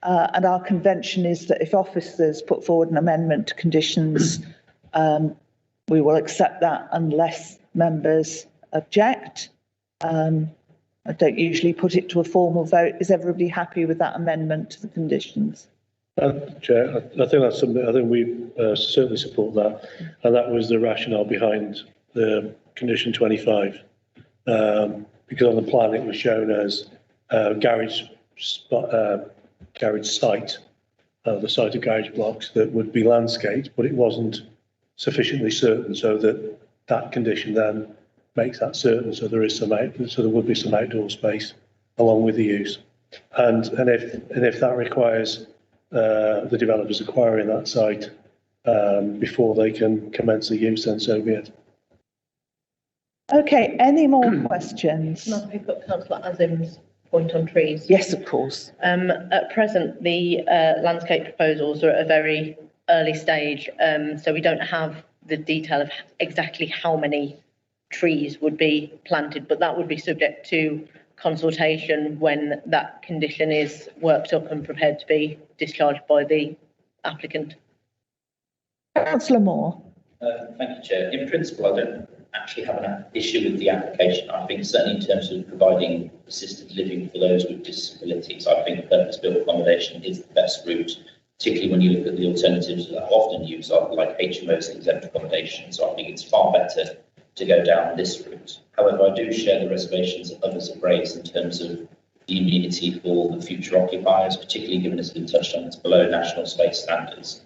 and our convention is that if officers put forward an amendment to conditions, we will accept that unless members object. I don't usually put it to a formal vote. Is everybody happy with that amendment to the conditions? Chair, I think that's something, I think we certainly support that, and that was the rationale behind the condition 25. Because on the plan it was shown as garage site, the site of garage blocks that would be landscaped, but it wasn't sufficiently certain, so that condition then makes that certain. So there would be some outdoor space along with the use, and if that requires the developers acquiring that site before they can commence the use, then so be it. Okay, any more questions? Can I pick up Councillor Azim's point on trees? Yes, of course. At present, the landscape proposals are at a very early stage, so we don't have the detail of exactly how many trees would be planted, but that would be subject to consultation when that condition is worked up and prepared to be discharged by the applicant. Councillor Moore. Thank you, Chair. In principle, I don't actually have an issue with the application. I think certainly in terms of providing assisted living for those with disabilities, I think purpose-built accommodation is the best route, particularly when you look at the alternatives that are often used, like HMOs and exempt accommodation. So I think it's far better to go down this route. However, I do share the reservations that others have raised in terms of the immunity for the future occupiers, particularly given it's been touched on, it's below national space standards.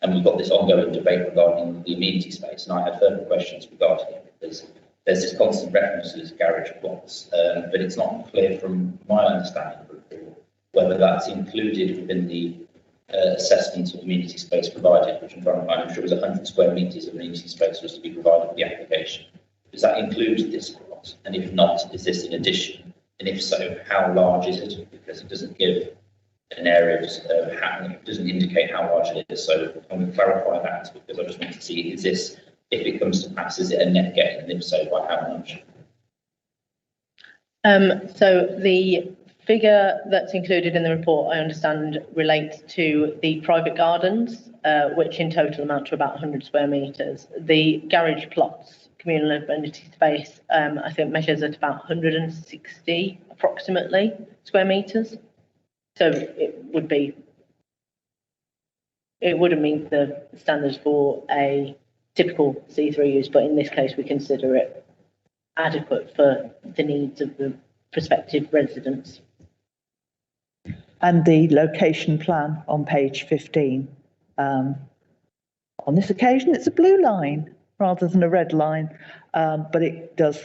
And we've got this ongoing debate regarding the amenity space, and I have further questions regarding it, because there's this constant reference to this garage blocks, but it's not clear from my understanding of the report whether that's included within the assessment of amenity space provided, which I'm trying to find. I'm sure it was 100 square metres of amenity space was to be provided with the application. Does that include this plot? And if not, is this in addition? And if so, how large is it? Because it doesn't give an area doesn't indicate how large it is. So I'm going to clarify that because I just want to see, is this, if it comes to pass, is it a net gain, and if so, by how much? So the figure that's included in the report, I understand, relates to the private gardens, which in total amount to about 100 square metres. The garage plots, communal amenity space, I think measures at about 160 approximately square metres. So it wouldn't meet the standards for a typical C3 use, but in this case we consider it adequate for the needs of the prospective residents. And the location plan on page 15. On this occasion, it's a blue line rather than a red line, but it does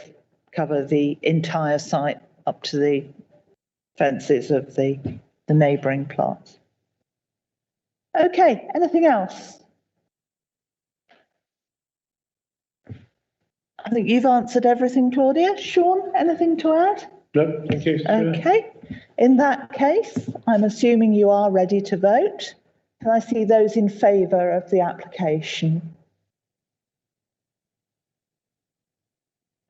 cover the entire site up to the fences of the neighbouring plots. Okay, anything else? I think you've answered everything, Claudia. Sean, anything to add? No, thank you. Okay, in that case, I'm assuming you are ready to vote. Can I see those in favour of the application?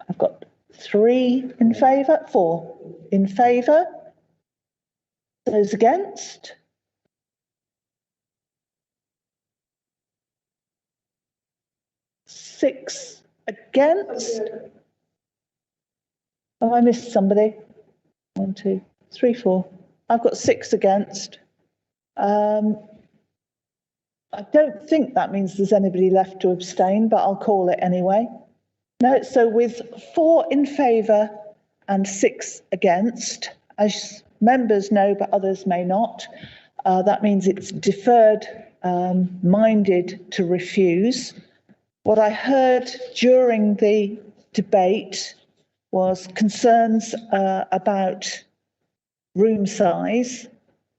I've got 3 in favour, 4 in favour. Those against? Six against. Oh, I missed somebody. 1, 2, 3, 4. I've got 6 against. I don't think that means there's anybody left to abstain, but I'll call it anyway. No, so with 4 in favour and 6 against, as members know, but others may not, that means it's deferred minded to refuse. What I heard during the debate was concerns about room size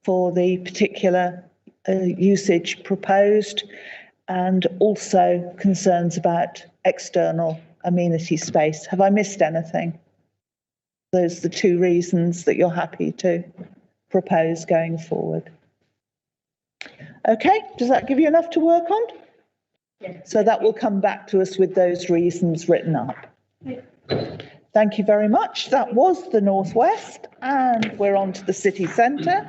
for the particular usage proposed, and also concerns about external amenity space. Have I missed anything? Those are the 2 reasons that you're happy to propose going forward. Okay, does that give you enough to work on? Yes. So that will come back to us with those reasons written up. Yes. Thank you very much. That was the Northwest, and we're on to the city centre,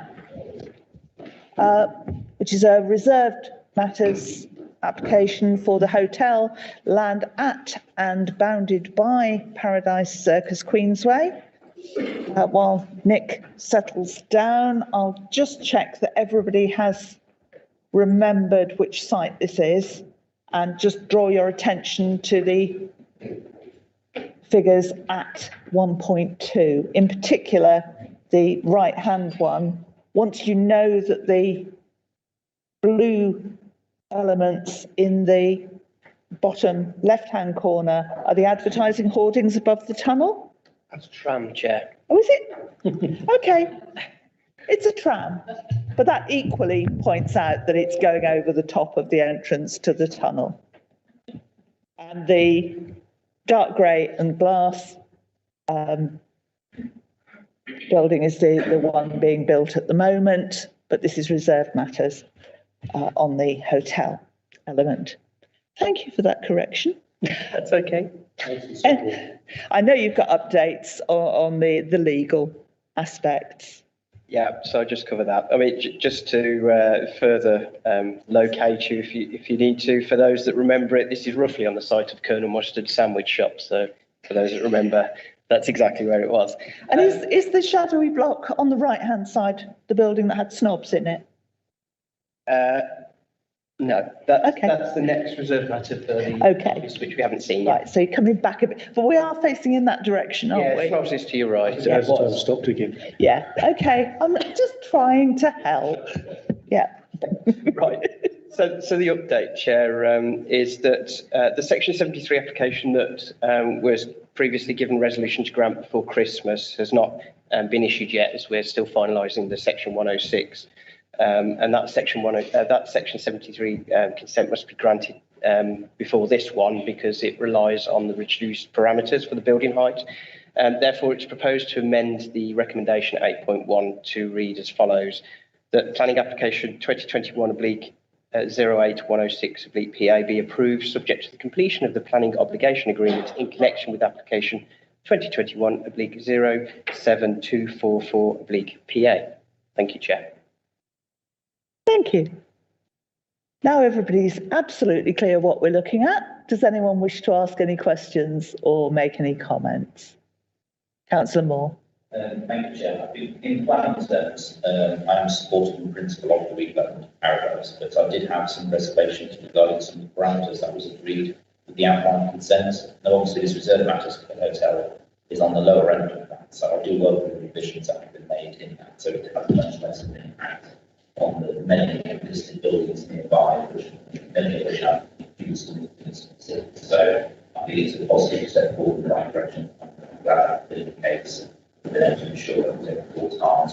which is a reserved matters application for the hotel land at and bounded by Paradise Circus Queensway. While Nick settles down, I'll just check that everybody has remembered which site this is, and just draw your attention to the figures at 1.2. In particular, the right-hand one. Once you know that the blue elements in the bottom left-hand corner are the advertising hoardings above the tunnel. That's tram, Chair. Oh, is it? Okay. It's a tram, but that equally points out that it's going over the top of the entrance to the tunnel. And the dark grey and glass building is the one being built at the moment, but this is reserved matters on the hotel element. Thank you for that correction. That's okay. I know you've got updates on the legal aspects. Yeah, so I'll just cover that. I mean, just to further locate you if you need to, for those that remember it, this is roughly on the site of Colonel Mustard Sandwich Shop. So for those that remember, that's exactly where it was. And is the shadowy block on the right-hand side the building that had snobs in it? No, that's the next reserve matter for the office, which we haven't seen yet. Right, so you're coming back a bit, but we are facing in that direction, aren't we? Yeah, closest to your right. Yeah, stopped again. Yeah, okay, I'm just trying to help. Yeah. Right, so the update, Chair, is that the Section 73 application that was previously given resolution to grant before Christmas has not been issued yet, as we're still finalising the Section 106. And that Section 73 consent must be granted before this one, because it relies on the reduced parameters for the building height. Therefore, it's proposed to amend the recommendation at 8.1 to read as follows. that planning application 2021/08106/PA be approved, subject to the completion of the planning obligation agreement in connection with application 2021/07244/PA. Thank you, Chair. Thank you. Now everybody's absolutely clear what we're looking at. Does anyone wish to ask any questions or make any comments? Councillor Moore. Thank you, Chair. I think in planning terms, I am supporting the principle of the redevelopment paragraphs, but I did have some reservations regarding some of the parameters that was agreed with the outline consent. Now, obviously, this reserve matters for the hotel is on the lower end of that, so I do welcome the revisions that have been made in that, so it has much less of an impact on the many existing buildings nearby, which many of which have huge significance. So I think it's a positive step forward in the right direction. I'm glad that's been the case. Been able to ensure that we take full time,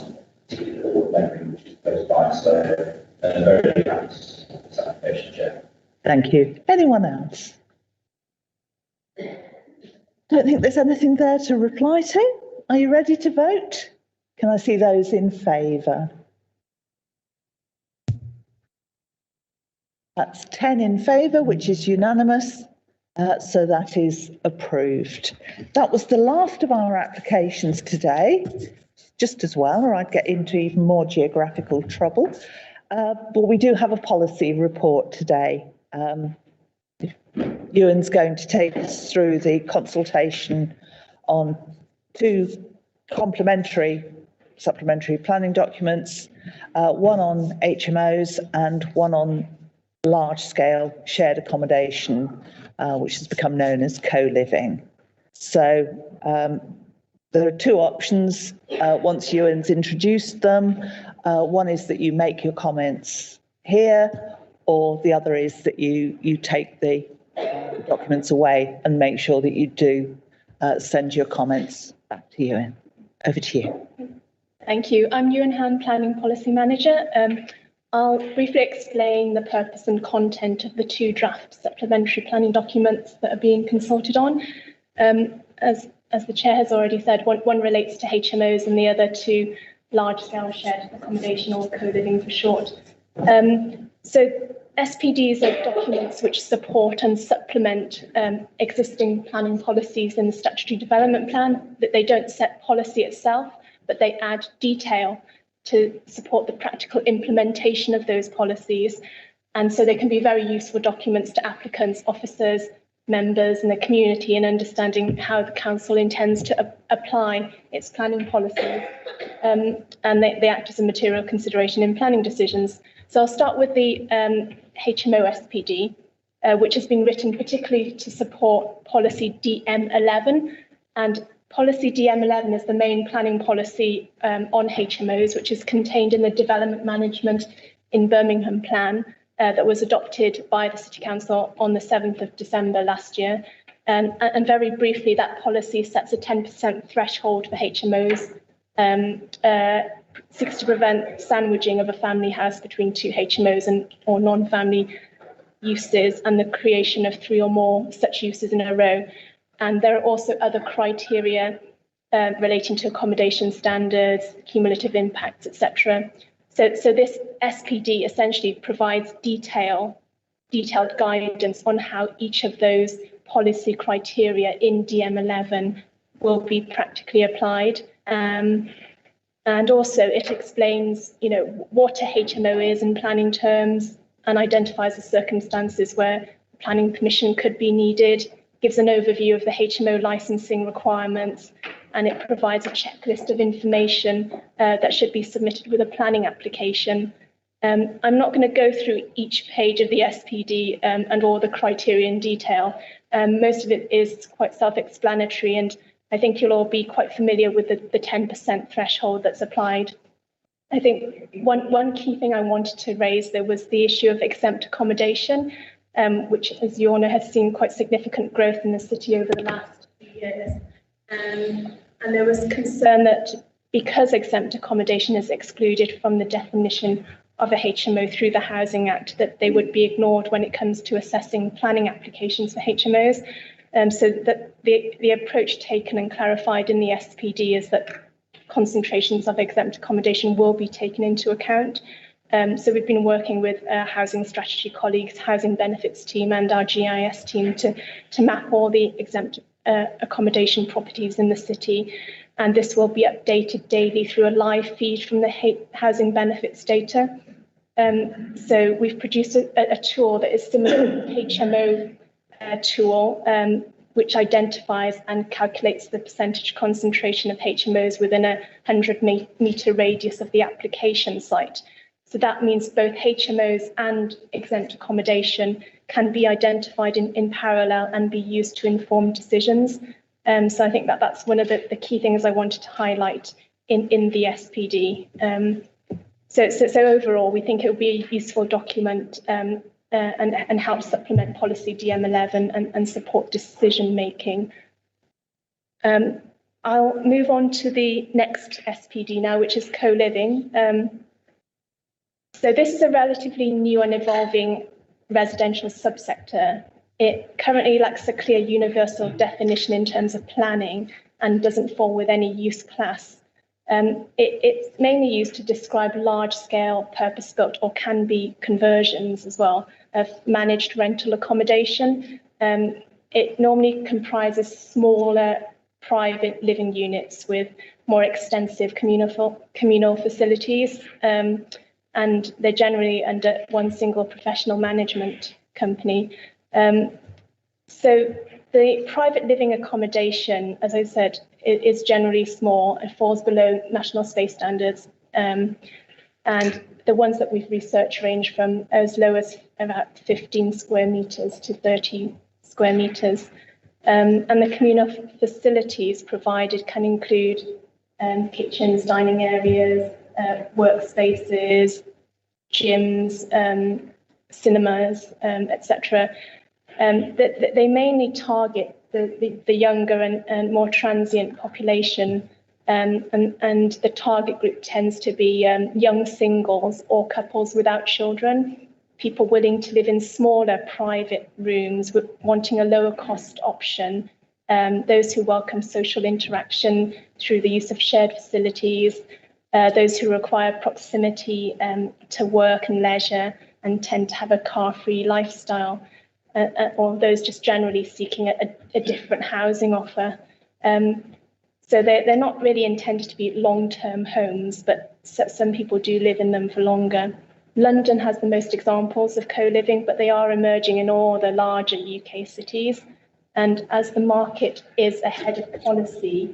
particularly the Lord Memory, which is close by. So very happy to support this application, Chair. Thank you. Anyone else? Don't think there's anything there to reply to. Are you ready to vote? Can I see those in favour? That's 10 in favour, which is unanimous. So that is approved. That was the last of our applications today, just as well, or I'd get into even more geographical trouble. But we do have a policy report today. Ewan's going to take us through the consultation on 2 supplementary planning documents, one on HMOs and one on large-scale shared accommodation, which has become known as co-living. So there are 2 options once Ewan's introduced them. One is that you make your comments here, or the other is that you take the documents away and make sure that you do send your comments back to Ewan. Over to you. Thank you. I'm Ewan Hand, Planning Policy Manager. I'll briefly explain the purpose and content of the 2 draft supplementary planning documents that are being consulted on. As the Chair has already said, one relates to HMOs and the other to large-scale shared accommodation, or co-living for short. So SPDs are documents which support and supplement existing planning policies in the statutory development plan, that they don't set policy itself, but they add detail to support the practical implementation of those policies. And so they can be very useful documents to applicants, officers, members and the community in understanding how the council intends to apply its planning policies. And they act as a material consideration in planning decisions. So I'll start with the HMO SPD, which has been written particularly to support policy DM11. And policy DM11 is the main planning policy on HMOs, which is contained in the Development Management in Birmingham plan that was adopted by the City Council on the 7th of December last year. And very briefly, that policy sets a 10% threshold for HMOs, seeks to prevent sandwiching of a family house between 2 HMOs or non-family uses, and the creation of 3 or more such uses in a row. And there are also other criteria relating to accommodation standards, cumulative impacts, etc. So this SPD essentially provides detailed guidance on how each of those policy criteria in DM11 will be practically applied. And also it explains, what a HMO is in planning terms, and identifies the circumstances where planning permission could be needed, gives an overview of the HMO licensing requirements, and it provides a checklist of information that should be submitted with a planning application. I'm not going to go through each page of the SPD and all the criteria in detail. Most of it is quite self-explanatory, and I think you'll all be quite familiar with the 10% threshold that's applied. I think one key thing I wanted to raise there was the issue of exempt accommodation, which, as you all know, has seen quite significant growth in the city over the last few years. And there was concern that because exempt accommodation is excluded from the definition of a HMO through the Housing Act, that they would be ignored when it comes to assessing planning applications for HMOs. So that the approach taken and clarified in the SPD is that concentrations of exempt accommodation will be taken into account. So we've been working with housing strategy colleagues, housing benefits team and our GIS team to map all the exempt accommodation properties in the city. And this will be updated daily through a live feed from the housing benefits data. So we've produced a tool that is similar to the HMO tool, which identifies and calculates the percentage concentration of HMOs within a 100-metre radius of the application site. So that means both HMOs and exempt accommodation can be identified in parallel and be used to inform decisions. So I think that's one of the key things I wanted to highlight in the SPD. So overall, we think it will be a useful document and help supplement policy DM11 and support decision making. I'll move on to the next SPD now, which is co-living. So this is a relatively new and evolving residential subsector. It currently lacks a clear universal definition in terms of planning and doesn't fall with any use class. It's mainly used to describe large-scale purpose-built or can be conversions as well of managed rental accommodation. It normally comprises smaller private living units with more extensive communal facilities, and they're generally under one single professional management company. So the private living accommodation, as I said, is generally small and falls below national space standards. And the ones that we've researched range from as low as about 15 square meters to 30 square meters. And the communal facilities provided can include kitchens, dining areas, workspaces, gyms, cinemas, etc. They mainly target the younger and more transient population, and the target group tends to be young singles or couples without children, people willing to live in smaller private rooms, wanting a lower cost option, those who welcome social interaction through the use of shared facilities, those who require proximity to work and leisure and tend to have a car-free lifestyle, or those just generally seeking a different housing offer. So they're not really intended to be long-term homes, but some people do live in them for longer. London has the most examples of co-living, but they are emerging in all the larger UK cities. And as the market is ahead of policy,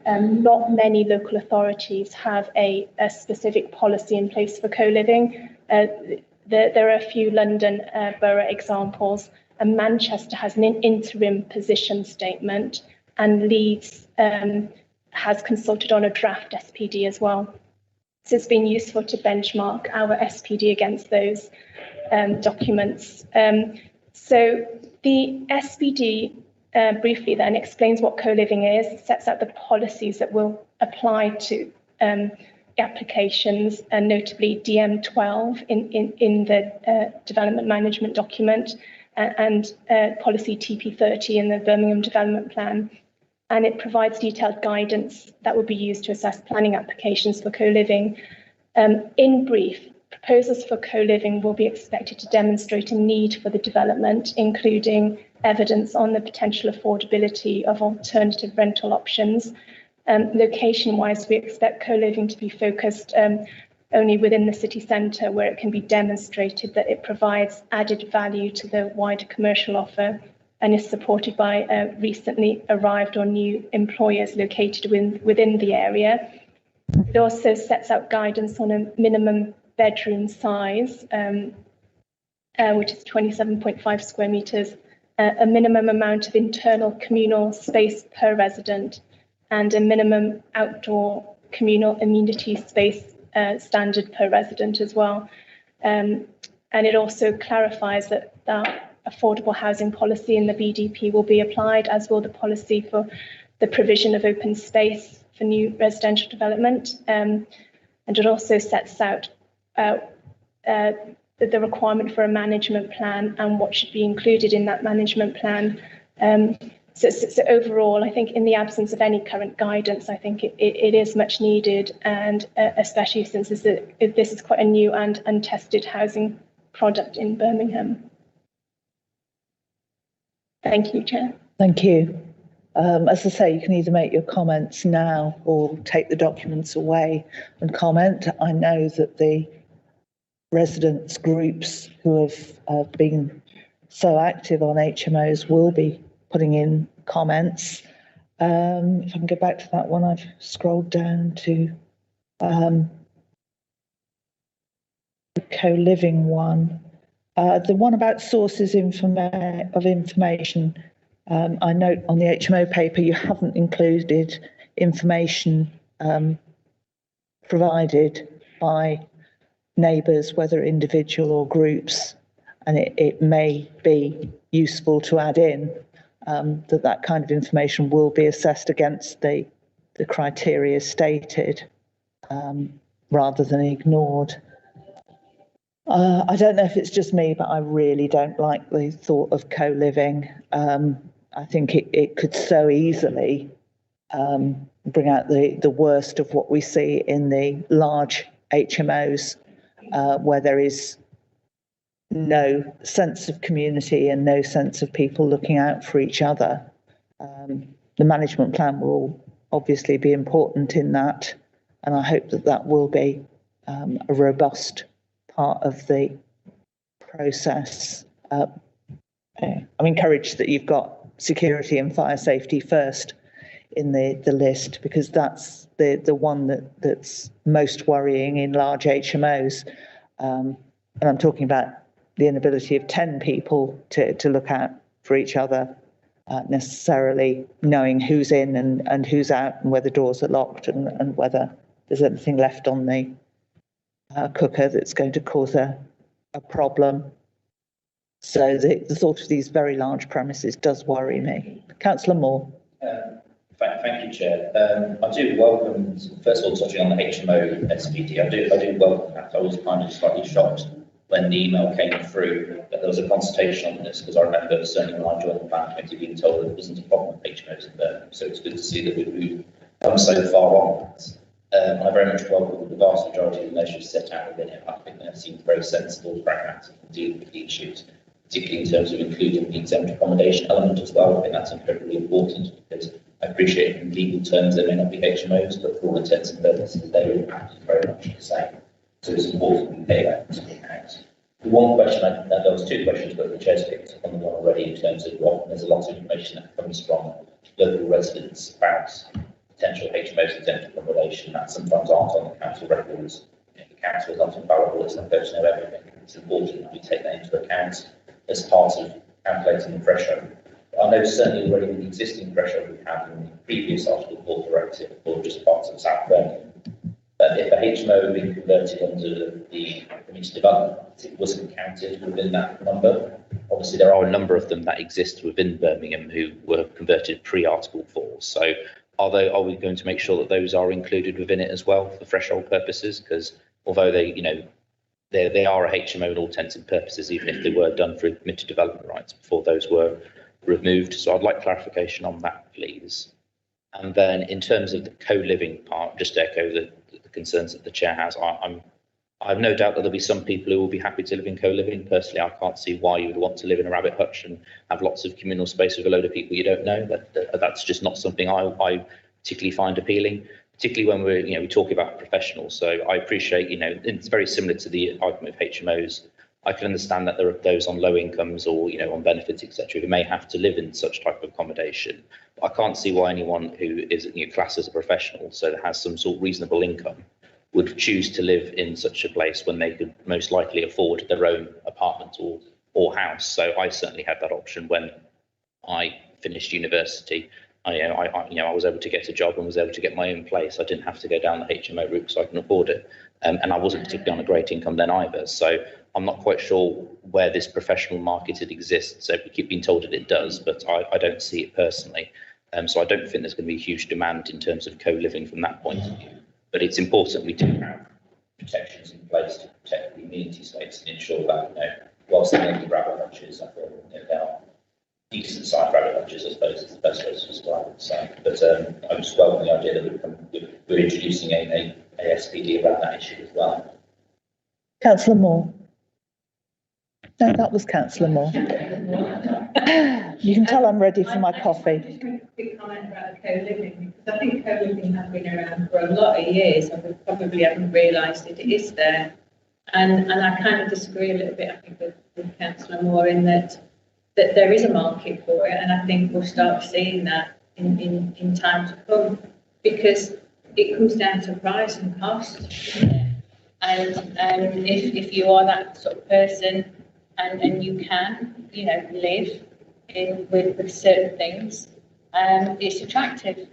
not many local authorities have a specific policy in place for co-living. There are a few London borough examples, and Manchester has an interim position statement, and Leeds has consulted on a draft SPD as well. So it's been useful to benchmark our SPD against those documents. So the SPD briefly then explains what co-living is, sets out the policies that will apply to applications, and notably DM12 in the development management document, and policy TP30 in the Birmingham Development Plan. And it provides detailed guidance that will be used to assess planning applications for co-living. In brief, proposals for co-living will be expected to demonstrate a need for the development, including evidence on the potential affordability of alternative rental options. Location-wise, we expect co-living to be focused only within the city centre, where it can be demonstrated that it provides added value to the wider commercial offer and is supported by recently arrived or new employers located within the area. It also sets out guidance on a minimum bedroom size, which is 27.5 square metres, a minimum amount of internal communal space per resident, and a minimum outdoor communal amenity space standard per resident as well. And it also clarifies that affordable housing policy in the BDP will be applied, as will the policy for the provision of open space for new residential development. And it also sets out the requirement for a management plan and what should be included in that management plan. So overall, I think in the absence of any current guidance, I think it is much needed, and especially since this is quite a new and untested housing product in Birmingham. Thank you, Chair. Thank you. As I say, you can either make your comments now or take the documents away and comment. I know that the residents groups who have been so active on HMOs will be putting in comments. If I can go back to that one, I've scrolled down to the co-living one. The one about sources of information, I note on the HMO paper you haven't included information provided by neighbours, whether individual or groups, and it may be useful to add in that kind of information will be assessed against the criteria stated rather than ignored. I don't know if it's just me, but I really don't like the thought of co-living. I think it could so easily bring out the worst of what we see in the large HMOs, where there is no sense of community and no sense of people looking out for each other. The management plan will obviously be important in that, and I hope that will be a robust part of the process. I'm encouraged that you've got security and fire safety first in the list, because that's the one that's most worrying in large HMOs. And I'm talking about the inability of 10 people to look out for each other, necessarily knowing who's in and who's out, and whether doors are locked, and whether there's anything left on the cooker that's going to cause a problem. So the thought of these very large premises does worry me. Councillor Moore. Thank you, Chair. I do welcome, first of all, touching on the HMO SPD, I do welcome that. I was kind of slightly shocked when the email came through that there was a consultation on this, because I remember certainly when I joined the planning committee being told that there wasn't a problem with HMOs in Birmingham. So it's good to see that we've come so far on that. I very much welcome the vast majority of the measures set out within it. I think they seem very sensible, pragmatic, and dealing with the issues, particularly in terms of including the exempt accommodation element as well. I think that's incredibly important, because I appreciate in legal terms they may not be HMOs, but for all intents and purposes they are impacted very much the same. So it's important we pay that into account. The one question, there was two questions, but the Chair's picked up on the one already in terms of what there's a lot of information that comes from local residents about potential HMOs exempt accommodation that sometimes aren't on the council records. The council is not infallible, it's not going to know everything. It's important that we take that into account as part of calculating the threshold. I know certainly already with the existing threshold we have in the previous Article 4 directive for just parts of South Birmingham, that if a HMO had been converted under the community development, it wasn't counted within that number. Obviously, there are a number of them that exist within Birmingham who were converted pre-Article 4. So are we going to make sure that those are included within it as well for threshold purposes? Because although they are a HMO in all intents and purposes, even if they were done through committed development rights before those were removed. So I'd like clarification on that, please. And then in terms of the co-living part, just to echo the concerns that the Chair has, I have no doubt that there'll be some people who will be happy to live in co-living. Personally, I can't see why you would want to live in a rabbit hutch and have lots of communal space with a load of people you don't know. That's just not something I particularly find appealing, particularly when we talk about professionals. So I appreciate, it's very similar to the argument of HMOs. I can understand that there are those on low incomes or, on benefits, etc., who may have to live in such type of accommodation. But I can't see why anyone who is classed as a professional, so that has some sort of reasonable income, would choose to live in such a place when they could most likely afford their own apartment or house. So I certainly had that option when I finished university. I was able to get a job and was able to get my own place. I didn't have to go down the HMO route so I can afford it. And I wasn't particularly on a great income then either. So I'm not quite sure where this professional market exists. So we keep being told that it does, but I don't see it personally. So I don't think there's going to be a huge demand in terms of co-living from that point of view. But it's important we do have protections in place to protect the community space and ensure that, whilst there may be rabbit hutches, I feel there are decent sized rabbit hutches, I suppose, is the best way to describe it. So, but I just welcome the idea that we're introducing a SPD around that issue as well. Councillor Moore. No, that was Councillor Moore. You can tell I'm ready for my coffee. Quick comment about co-living, because I think co-living has been around for a lot of years and we probably haven't realised it is there. And I kind of disagree a little bit, I think, with Councillor Moore in that there is a market for it, and I think we'll start seeing that in time to come, because it comes down to price and cost. And if you are that sort of person and you can, you know, live with certain things, it's attractive.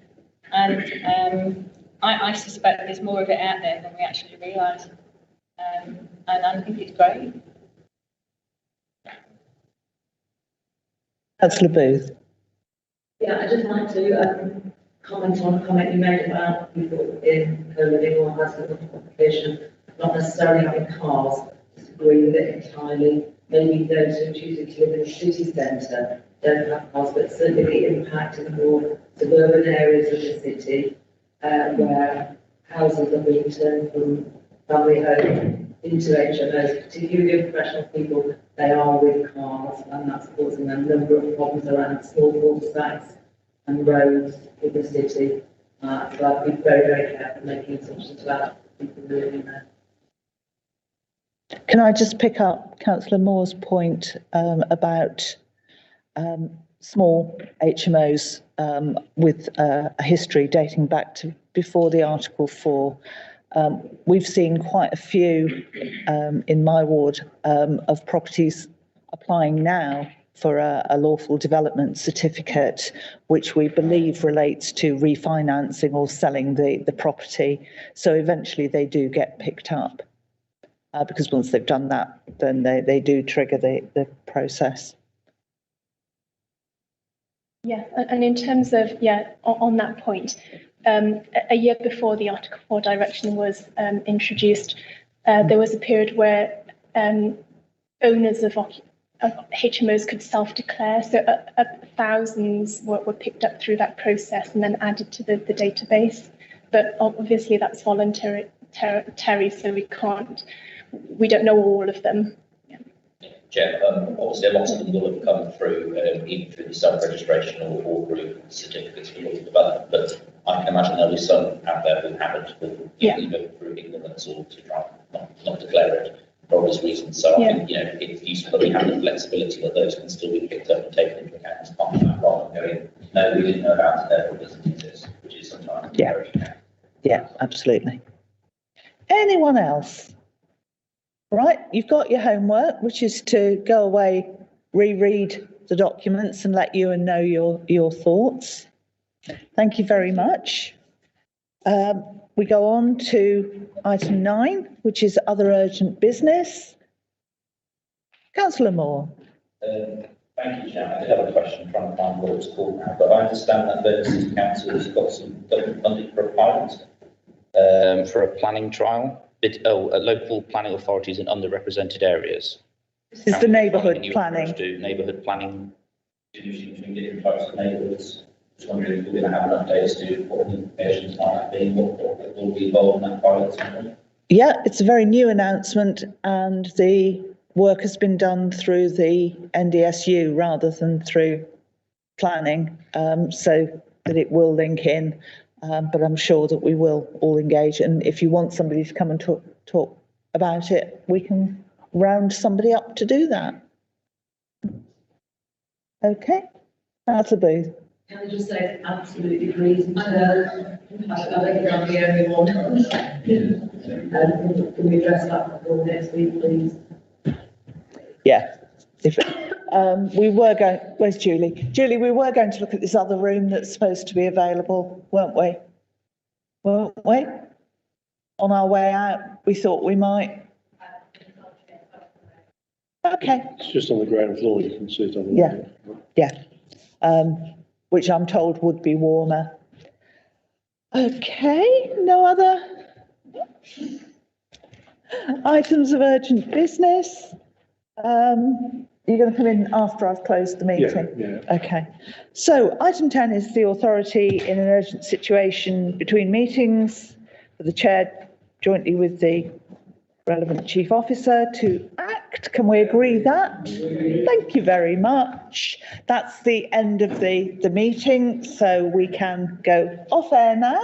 And I suspect there's more of it out there than we actually realise. And I think it's great. Councillor Booth. Yeah, I'd just like to comment on a comment you made about people in co-living or housing occupation not necessarily having cars. Disagree with it entirely. Maybe those who are choosing to live in the city centre don't have cars, but certainly the impact in the more suburban areas of the city where houses are being turned from family home into HMOs, particularly the professional people, they are with cars, and that's causing a number of problems around small cul-de-sacs and roads in the city. So I'd be very, very careful making assumptions about people living there. Can I just pick up Councillor Moore's point about small HMOs with a history dating back to before the Article 4. We've seen quite a few in my ward of properties applying now for a lawful development certificate, which we believe relates to refinancing or selling the property. So eventually they do get picked up because once they've done that, then they do trigger the process. Yeah, and in terms of, on that point, a year before the Article 4 direction was introduced, there was a period where owners of HMOs could self-declare, so thousands were picked up through that process and then added to the database. But obviously that's voluntary, so we don't know all of them. Chair, obviously a lot of them will have come through either through the self-registration or through certificates for local development, but I can imagine there'll be some out there who haven't, either through ignorance or to try not declare it for obvious reasons. So I think, it's useful that we have the flexibility that those can still be picked up and taken into account as part of that, rather than going, no, we didn't know about it, therefore it doesn't exist, which is sometimes very Yeah, absolutely. Anyone else? Right, you've got your homework, which is to go away, reread the documents and let you know your thoughts. Thank you very much. We go on to item 9, which is other urgent business. Councillor Moore. Thank you, Chair. I did have a question trying to find what it's called now, but I understand that the council has got some government funding for a pilot for a planning trial. Local planning authorities in underrepresented areas. This is the neighbourhood planning. Neighbourhood planning between different types of neighbourhoods. Just wondering if we're going to have an update as to what the implications might have been, what will be involved in that pilot. Yeah, it's a very new announcement, and the work has been done through the NDSU rather than through planning, so that it will link in. But I'm sure that we will all engage. And if you want somebody to come and talk about it, we can round somebody up to do that. Okay, Councillor Booth. Can I just say absolutely agree? I don't think I'm the only one. Can we address that before next week, please? Yeah. We were going, where's Julie? Julie, we were going to look at this other room that's supposed to be available, weren't we? Weren't we? On our way out, we thought we might. Okay. It's just on the ground floor, you can sit on it. Yeah. Which I'm told would be warmer. Okay, no other items of urgent business. You're going to come in after I've closed the meeting? Yeah. Okay. So item 10 is the authority in an urgent situation between meetings for the chair jointly with the relevant chief officer to act. Can we agree that? Thank you very much. That's the end of the meeting, so we can go off air now.